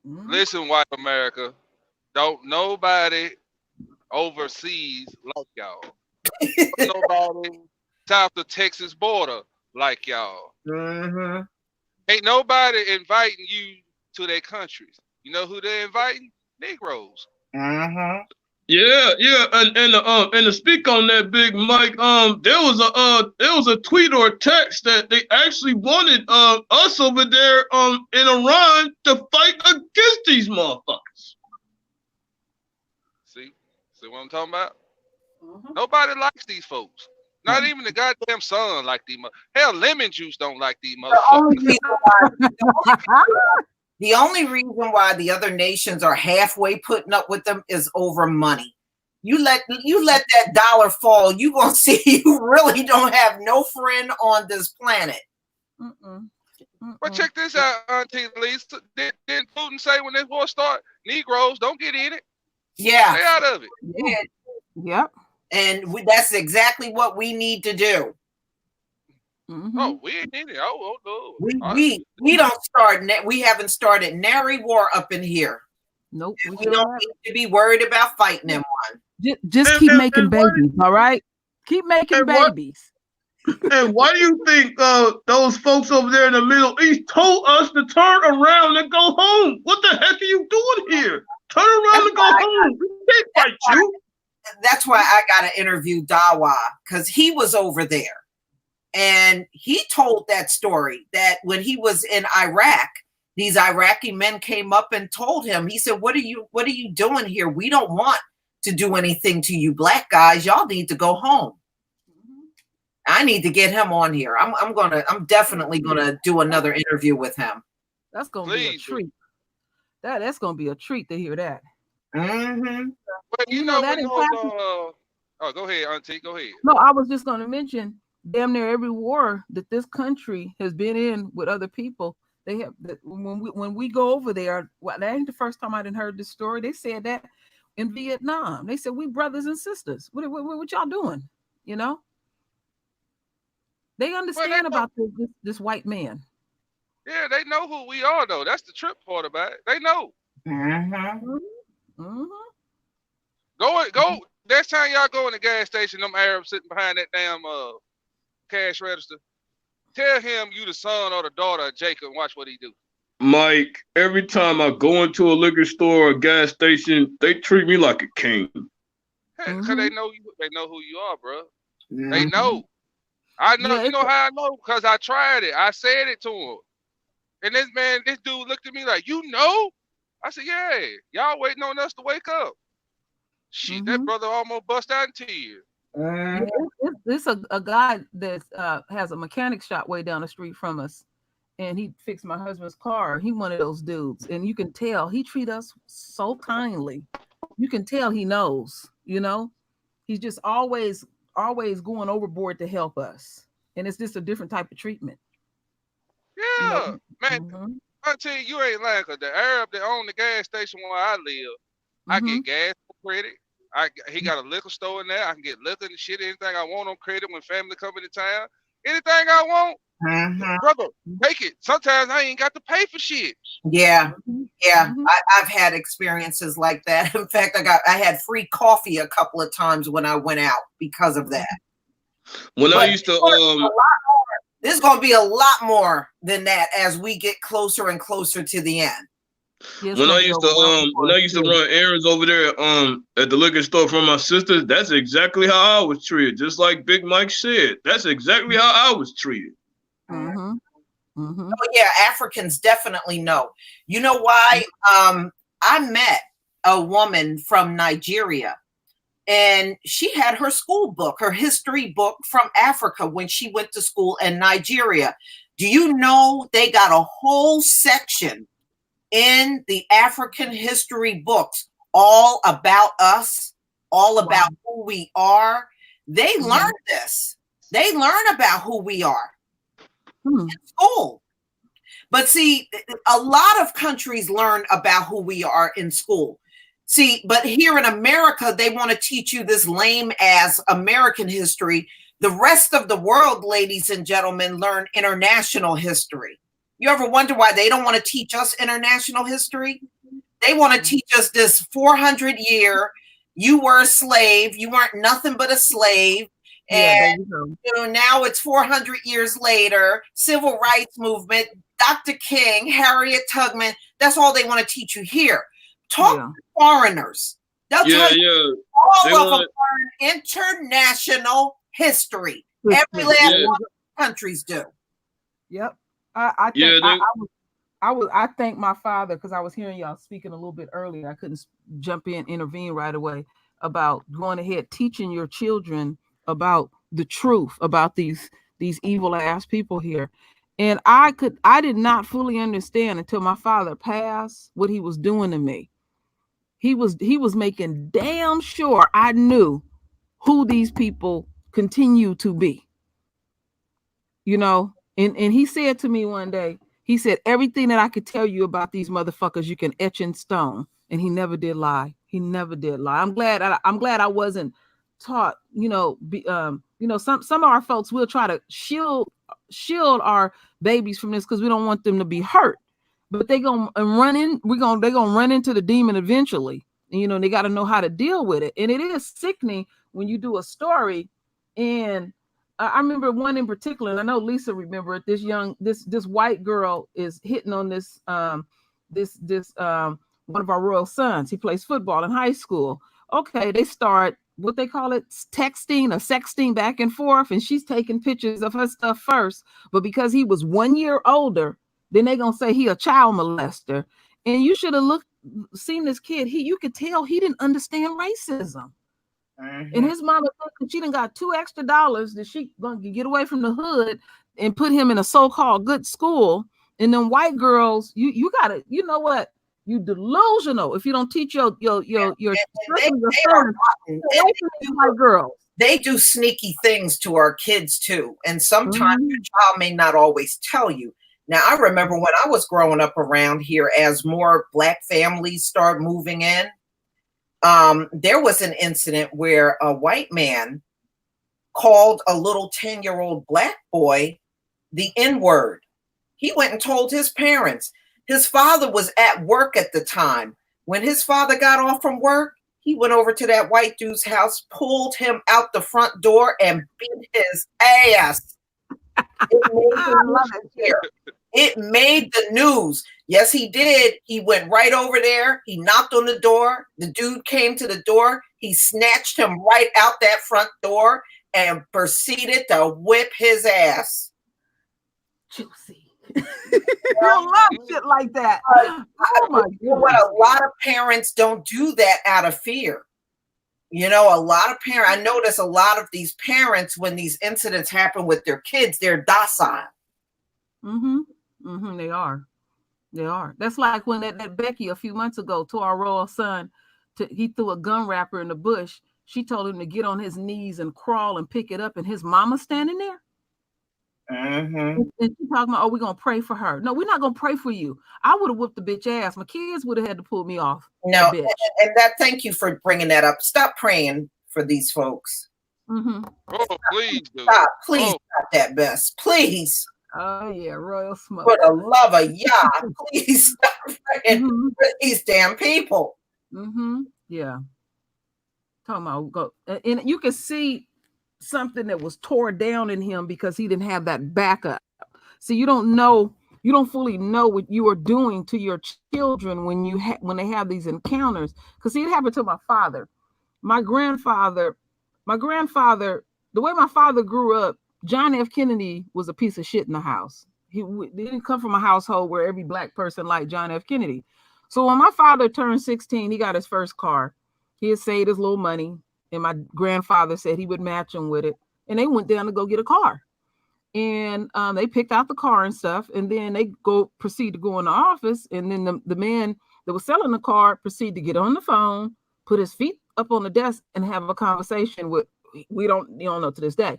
[SPEAKER 2] Mhm.
[SPEAKER 3] Listen, white America, don't nobody overseas like y'all. Nobody south of Texas border like y'all.
[SPEAKER 1] Mm-hmm.
[SPEAKER 3] Ain't nobody inviting you to their countries. You know who they're inviting? Negroes.
[SPEAKER 1] Mm-hmm.
[SPEAKER 5] Yeah, and to speak on that, Big Mike, there was a tweet or a text that they actually wanted us over there in Iran to fight against these motherfuckers.
[SPEAKER 3] See what I'm talking about?
[SPEAKER 2] Mhm.
[SPEAKER 3] Nobody likes these folks. Not even the goddamn sun like these. Hell, lemon juice don't like these motherfuckers.
[SPEAKER 1] The only reason why the other nations are halfway putting up with them is over money. You let that dollar fall, you gonna see you really don't have no friend on this planet.
[SPEAKER 2] Mm-mm.
[SPEAKER 3] But check this out, Auntie Lisa. Didn't Putin say when this war started, Negroes don't get in it?
[SPEAKER 1] Yeah.
[SPEAKER 3] Stay out of it.
[SPEAKER 1] Yeah.
[SPEAKER 2] Yep.
[SPEAKER 1] And that's exactly what we need to do.
[SPEAKER 2] Mhm.
[SPEAKER 3] Oh, we ain't in it. Oh no.
[SPEAKER 1] We don't start. We haven't started nary war up in here.
[SPEAKER 2] Nope.
[SPEAKER 1] We don't need to be worried about fighting them one.
[SPEAKER 2] Just keep making
[SPEAKER 5] and why-
[SPEAKER 2] babies, all right? Keep making
[SPEAKER 5] and what-
[SPEAKER 2] babies.
[SPEAKER 5] And why do you think those folks over there in the Middle East told us to turn around and go home? What the heck are you doing here? Turn around and go home. We can't fight you.
[SPEAKER 1] That's why I got to interview Dawa, because he was over there. And he told that story that when he was in Iraq, these Iraqi men came up and told him, he said, what are you doing here? We don't want to do anything to you black guys. Y'all need to go home. I need to get him on here. I'm definitely gonna do another interview with him.
[SPEAKER 2] That's gonna be a treat. That's gonna be a treat to hear that.
[SPEAKER 1] Mm-hmm.
[SPEAKER 3] But you know that oh, go ahead, Auntie. Go ahead.
[SPEAKER 2] No, I was just gonna mention damn near every war that this country has been in with other people. They have when we go over there. Well, that ain't the first time I didn't heard this story. They said that in Vietnam. They said we brothers and sisters. What y'all doing? You know. They understand about this white man.
[SPEAKER 3] Yeah, they know who we are, though. That's the trip part about it. They know.
[SPEAKER 1] Mm-hmm.
[SPEAKER 2] Mm-hmm.
[SPEAKER 3] Go. Next time y'all go in the gas station, them Arabs sitting behind that damn cash register, tell him you the son or the daughter of Jacob and watch what he do.
[SPEAKER 5] Mike, every time I go into a liquor store or a gas station, they treat me like a king.
[SPEAKER 3] Hey, because they know you. They know who you are, bro.
[SPEAKER 1] Mm-hmm.
[SPEAKER 3] They know. I know.
[SPEAKER 2] Yeah,
[SPEAKER 3] you know how I know? Because I tried it. I said it to him. And this dude looked at me like, you know? I said, yeah. Y'all waiting on us to wake up. Shit, that brother almost bust out in tears.
[SPEAKER 2] This a guy that has a mechanic shop way down the street from us, and he fixed my husband's car. He one of those dudes, and you can tell he treat us so kindly. You can tell he knows. You know, he's just always going overboard to help us, and it's just a different type of treatment.
[SPEAKER 3] Yeah,
[SPEAKER 2] you know?
[SPEAKER 3] man. I tell you ain't lying, cause the Arab that owned the gas station where I live, I get gas for credit. He got a liquor store in there. I can get liquor and shit, anything I want on credit when family come into town. Anything I want, brother, take it. Sometimes I ain't got to pay for shit.
[SPEAKER 1] Yeah. I've had experiences like that. In fact, I had free coffee a couple of times when I went out because of that.
[SPEAKER 5] When I used to
[SPEAKER 1] There's going to be a lot more than that as we get closer and closer to the end.
[SPEAKER 2] Yeah, it's
[SPEAKER 5] When I
[SPEAKER 2] gonna be
[SPEAKER 5] used to
[SPEAKER 2] overwhelming for
[SPEAKER 5] when I
[SPEAKER 2] us,
[SPEAKER 5] used to
[SPEAKER 2] too.
[SPEAKER 5] run errands over there at the liquor store for my sisters, that's exactly how I was treated. Just like Big Mike said, that's exactly how I was treated.
[SPEAKER 2] Mm-hmm. Mm-hmm.
[SPEAKER 1] Oh yeah, Africans definitely know. You know why? I met a woman from Nigeria, and she had her school book, her history book from Africa when she went to school in Nigeria. Do you know they got a whole section in the African history books all about us, all about who we are? They learn this. They learn about who we are in school. But see, a lot of countries learn about who we are in school. See, but here in America, they want to teach you this lame ass American history. The rest of the world, ladies and gentlemen, learn international history. You ever wonder why they don't want to teach us international history? They want to teach us this 400-year, you were a slave, you weren't nothing but a slave.
[SPEAKER 2] Yeah,
[SPEAKER 1] And now it's 400 years later, civil rights movement, Dr. King, Harriet Tubman. That's all they want to teach you here. Talk to foreigners. They'll tell you all of them learn international history. Every last one of the countries do.
[SPEAKER 2] Yep. I think I thank my father, because I was hearing y'all speaking a little bit earlier. I couldn't intervene right away about going ahead teaching your children about the truth about these evil ass people here. And I did not fully understand until my father passed what he was doing to me. He was making damn sure I knew who these people continue to be. You know, and he said to me one day, he said, everything that I could tell you about these motherfuckers, you can etch in stone. And he never did lie. He never did lie. I'm glad I wasn't taught, some of our folks will try to shield our babies from this because we don't want them to be hurt. But they're gonna run into the demon eventually. And they got to know how to deal with it. And it is sickening when you do a story. And I remember one in particular, and I know Lisa remembered this white girl is hitting on this one of our royal sons. He plays football in high school. Okay, they start what they call it, texting or sexting back and forth, and she's taking pictures of her stuff first. But because he was 1 year older, then they're gonna say he a child molester. And you should have seen this kid. You could tell he didn't understand racism. And his mama, she done got $2 extra that she gonna get away from the hood and put him in a so-called good school. And then white girls, you gotta, you know what? You delusional if you don't teach your girls.
[SPEAKER 1] They do sneaky things to our kids too, and sometimes your child may not always tell you. Now, I remember when I was growing up around here, as more Black families start moving in, there was an incident where a white man called a little 10-year-old Black boy the N-word. He went and told his parents. His father was at work at the time. When his father got off from work, he went over to that white dude's house, pulled him out the front door, and beat his ass. It made the news. Yes, he did. He went right over there. He knocked on the door. The dude came to the door. He snatched him right out that front door and proceeded to whip his ass.
[SPEAKER 2] Juicy. You love shit like that. Oh my God.
[SPEAKER 1] What a lot of parents don't do that out of fear. A lot of parents, I notice a lot of these parents, when these incidents happen with their kids, they're docile.
[SPEAKER 2] They are. That's like when that Becky a few months ago to our royal son, he threw a gun wrapper in the bush. She told him to get on his knees and crawl and pick it up, and his mama standing there. And she talking about, we're gonna pray for her. No, we're not gonna pray for you. I would have whooped the bitch ass. My kids would have had to pull me off.
[SPEAKER 1] No, and thank you for bringing that up. Stop praying for these folks.
[SPEAKER 3] Oh, please do.
[SPEAKER 1] Stop that, Bess. Please.
[SPEAKER 2] Oh yeah, royal smoke.
[SPEAKER 1] For the love of Yah, please stop praying for these damn people.
[SPEAKER 2] Yeah. Talking about and you can see something that was tore down in him because he didn't have that backup. So you don't fully know what you are doing to your children when when they have these encounters. Because see, it happened to my father. My grandfather, the way my father grew up, John F. Kennedy was a piece of shit in the house. He didn't come from a household where every black person liked John F. Kennedy. So when my father turned 16, he got his first car. He had saved his little money, and my grandfather said he would match him with it. And they went down to go get a car. And they picked out the car and stuff, and then they proceed to go in the office. And then the man that was selling the car proceeded to get on the phone, put his feet up on the desk, and have a conversation with you don't know to this day.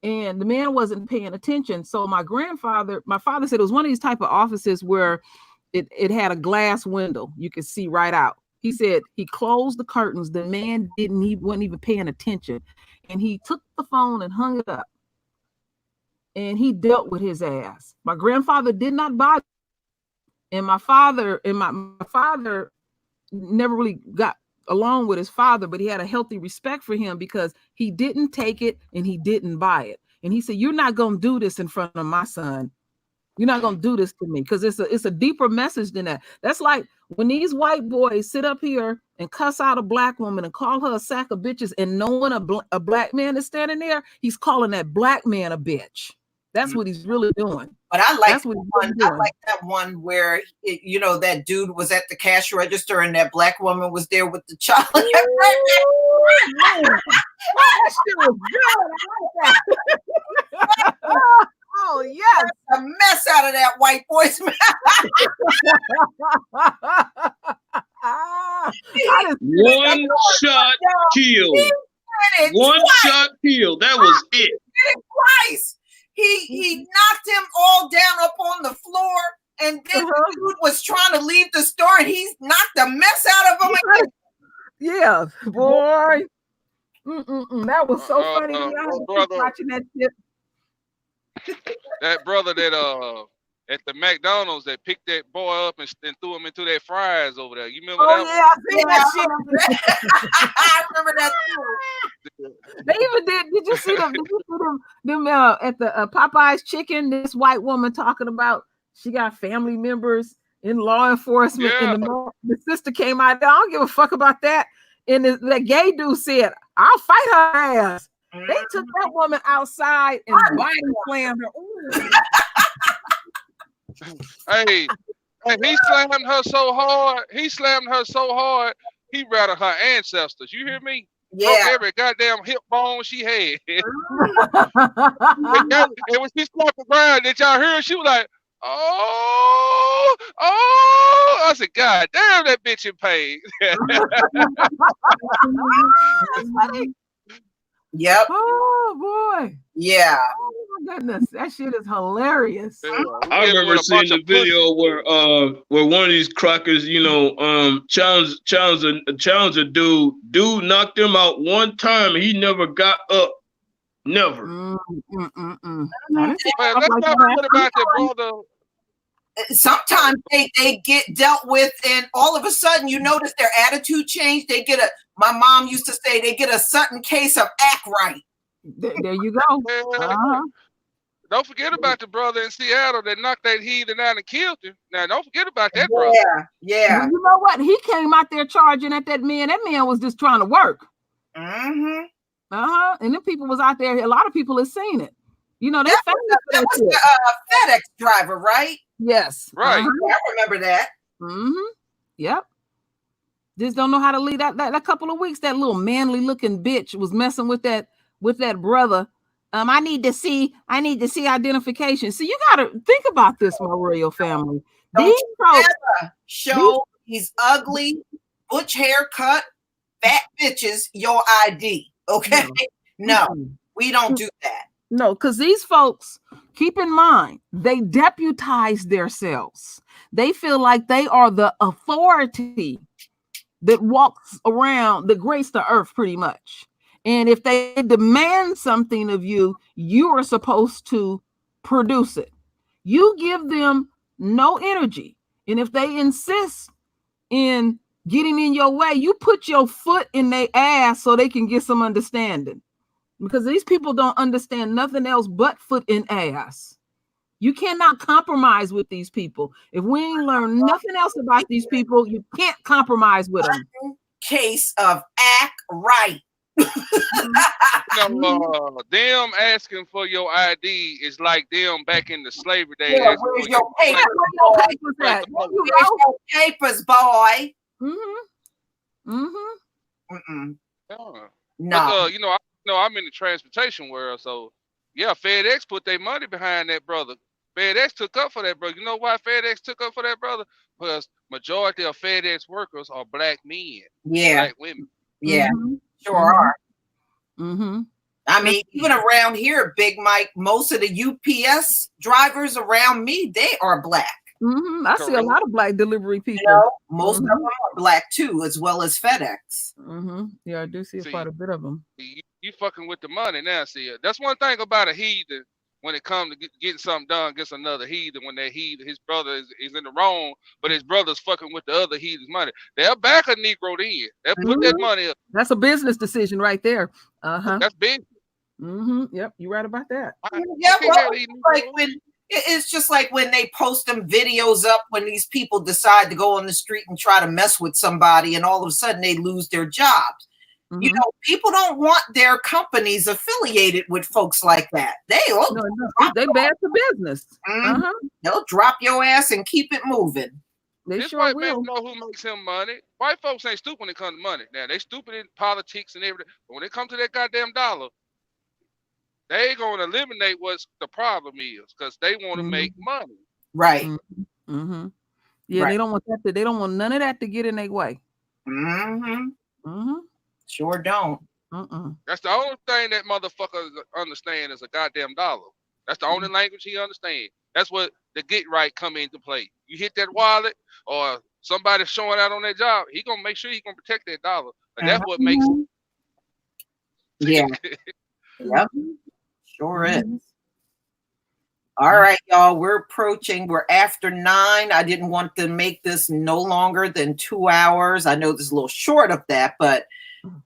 [SPEAKER 2] And the man wasn't paying attention. So my father said it was one of these type of offices where it had a glass window. You could see right out. He said he closed the curtains. The man wasn't even paying attention. And he took the phone and hung it up. And he dealt with his ass. My grandfather did not buy it. And my father never really got along with his father, but he had a healthy respect for him because he didn't take it and he didn't buy it. And he said, "You're not going to do this in front of my son. You're not going to do this to me," because it's a deeper message than that. That's like when these white boys sit up here and cuss out a black woman and call her a sack of bitches, and knowing a black man is standing there, he's calling that black man a bitch. That's what he's really doing.
[SPEAKER 1] But I like
[SPEAKER 2] That's what he's really
[SPEAKER 1] I
[SPEAKER 2] doing.
[SPEAKER 1] like that one where that dude was at the cash register and that black woman was there with the child.
[SPEAKER 2] Ooh, man. That shit was good. I like that. Oh yes.
[SPEAKER 1] A mess out of that white boy's mouth.
[SPEAKER 5] One shot killed. One shot killed. That was it.
[SPEAKER 1] Twice. He knocked him all down up on the floor, and then the dude was trying to leave the store, and he knocked the mess out of him.
[SPEAKER 2] Yeah, boy. That was so funny. I was watching that shit.
[SPEAKER 3] That brother that at the McDonald's that picked that boy up and threw him into that fries over there. You remember that?
[SPEAKER 2] Yeah, I seen that shit.
[SPEAKER 1] I remember that too.
[SPEAKER 2] They even did. Did you see them? Did you see them at the Popeye's Chicken? This white woman talking about she got family members in law enforcement, and the sister came out there. I don't give a fuck about that. And that gay dude said, "I'll fight her ass." They took that woman outside and body slammed her.
[SPEAKER 3] Hey, he slammed her so hard. He rattled her ancestors. You hear me?
[SPEAKER 1] Yeah.
[SPEAKER 3] Broke every goddamn hip bone she had. And when she slapped the ground, did y'all hear her? She was like, "Oh." I said, "God damn, that bitch in pain."
[SPEAKER 1] Yep.
[SPEAKER 2] Oh boy.
[SPEAKER 1] Yeah.
[SPEAKER 2] Oh my goodness, that shit is hilarious.
[SPEAKER 5] I remember seeing the video where one of these crackers, challenged a dude. Dude knocked him out one time and he never got up. Never.
[SPEAKER 3] Man, let's not forget about that brother.
[SPEAKER 1] Sometimes they get dealt with, and all of a sudden you notice their attitude change. They get my mom used to say they get a sudden case of act right.
[SPEAKER 2] There you go.
[SPEAKER 3] Don't forget about the brother in Seattle that knocked that heathen out and killed him. Now, don't forget about that brother.
[SPEAKER 1] Yeah.
[SPEAKER 2] Well, you know what? He came out there charging at that man. That man was just trying to work.
[SPEAKER 1] Mm-hmm.
[SPEAKER 2] And then people was out there. A lot of people have seen it. They
[SPEAKER 1] that was the FedEx driver, right?
[SPEAKER 2] Yes.
[SPEAKER 3] Right.
[SPEAKER 1] I remember that.
[SPEAKER 2] Mm-hmm. Yep. Just don't know how to lead that couple of weeks. That little manly looking bitch was messing with that brother. I need to see identification. So you got to think about this, my royal family. These folks
[SPEAKER 1] show these ugly, butch haircut, fat bitches your ID. Okay? No, we don't do that.
[SPEAKER 2] No, because these folks, keep in mind, they deputize themselves. They feel like they are the authority that walks around, that grace the earth pretty much. And if they demand something of you, you are supposed to produce it. You give them no energy. And if they insist in getting in your way, you put your foot in their ass so they can get some understanding. because these people don't understand nothing else but foot in ass. You cannot compromise with these people. If we ain't learned nothing else about these people, you can't compromise with them.
[SPEAKER 1] Case of act right.
[SPEAKER 3] Them asking for your ID is like them back in the slavery days.
[SPEAKER 1] Yeah,
[SPEAKER 3] asking
[SPEAKER 1] where's
[SPEAKER 3] for
[SPEAKER 1] your paper?
[SPEAKER 2] Where your papers at?
[SPEAKER 3] Where's
[SPEAKER 2] You
[SPEAKER 1] Where's
[SPEAKER 2] know?
[SPEAKER 1] your papers, boy?
[SPEAKER 2] Mm-hmm.
[SPEAKER 3] Yeah.
[SPEAKER 1] No.
[SPEAKER 3] But I'm in the transportation world, so yeah, FedEx put their money behind that brother. FedEx took up for that brother. You know why FedEx took up for that brother? Because majority of FedEx workers are black men,
[SPEAKER 1] Yeah.
[SPEAKER 3] black women.
[SPEAKER 1] Yeah.
[SPEAKER 2] Mhm.
[SPEAKER 1] Sure are.
[SPEAKER 2] Mm-hmm.
[SPEAKER 1] I mean, even around here, Big Mike, most of the UPS drivers around me, they are black.
[SPEAKER 2] Mm-hmm. I see a
[SPEAKER 3] Correct.
[SPEAKER 2] lot of black delivery people.
[SPEAKER 1] You know, most of
[SPEAKER 2] Mhm.
[SPEAKER 1] them are black too, as well as FedEx.
[SPEAKER 2] Mm-hmm. Yeah, I do see
[SPEAKER 3] See,
[SPEAKER 2] quite a bit of them.
[SPEAKER 3] You fucking with the money now. See, that's one thing about a heathen. When it comes to getting something done against another heathen, when that heathen, his brother is in the wrong, but his brother's fucking with the other heathen's money, they'll back a Negro then. They'll put that money up.
[SPEAKER 2] That's a business decision right there. Uh-huh.
[SPEAKER 3] That's big.
[SPEAKER 2] Mm-hmm. Yep, you're right about that.
[SPEAKER 1] Yeah,
[SPEAKER 3] Okay,
[SPEAKER 1] well,
[SPEAKER 3] yeah,
[SPEAKER 1] like it's just like when they post them videos up when these people decide to go on the street and try to mess with somebody, and all of a sudden they lose their jobs. You know, people don't want their companies affiliated with folks like that. They'll
[SPEAKER 2] bad for business. Uh-huh.
[SPEAKER 1] They'll drop your ass and keep it moving.
[SPEAKER 2] They
[SPEAKER 3] this
[SPEAKER 2] sure
[SPEAKER 3] white
[SPEAKER 2] will.
[SPEAKER 3] man know who makes him money. White folks ain't stupid when it comes to money. Now they stupid in politics and everything, but when it comes to that goddamn dollar, they gonna eliminate what's the problem is because they want to make money.
[SPEAKER 1] Right.
[SPEAKER 2] Mm-hmm. Yeah,
[SPEAKER 1] Right.
[SPEAKER 2] they don't want that. They don't want none of that to get in their way.
[SPEAKER 1] Mm-hmm.
[SPEAKER 2] Mm-hmm.
[SPEAKER 1] Sure don't.
[SPEAKER 3] That's the only thing that motherfucker understand is a goddamn dollar. That's the only language he understands. That's what the get right come into play. You hit that wallet or somebody showing out on that job, he gonna make sure he gonna protect that dollar. And that's what makes it.
[SPEAKER 1] Yeah. Yep. Sure is. All right, y'all. We're after 9. I didn't want to make this no longer than 2 hours. I know this is a little short of that, but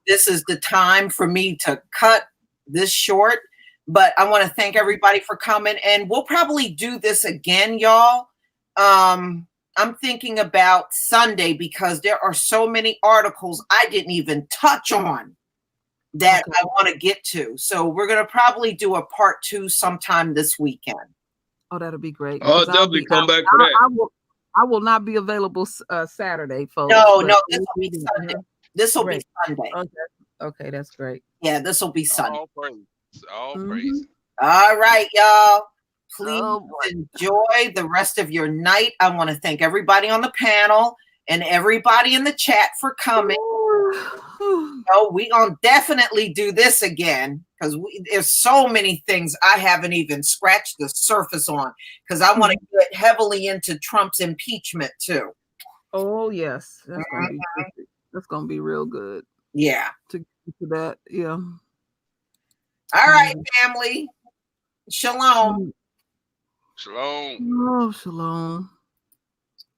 [SPEAKER 1] this is the time for me to cut this short. But I want to thank everybody for coming, and we'll probably do this again, y'all. I'm thinking about Sunday because there are so many articles I didn't even touch on that I want to get to. So we're going to probably do a part 2 sometime this weekend.
[SPEAKER 2] Oh, that'll be great.
[SPEAKER 5] I'll definitely come back for that.
[SPEAKER 2] I will not be available Saturday, folks.
[SPEAKER 1] No, this will be Sunday. This will be Sunday.
[SPEAKER 2] Okay, that's great.
[SPEAKER 1] Yeah, this will be Sunday.
[SPEAKER 3] All praise. All praise.
[SPEAKER 1] All right, y'all. Please enjoy the rest of your night. I want to thank everybody on the panel and everybody in the chat for coming. We gonna definitely do this again because there's so many things I haven't even scratched the surface on because I want to get heavily into Trump's impeachment too.
[SPEAKER 2] Oh yes, that's gonna be real good.
[SPEAKER 1] Yeah.
[SPEAKER 2] To get to that, yeah.
[SPEAKER 1] All right, family. Shalom.
[SPEAKER 3] Shalom.
[SPEAKER 2] Oh, shalom.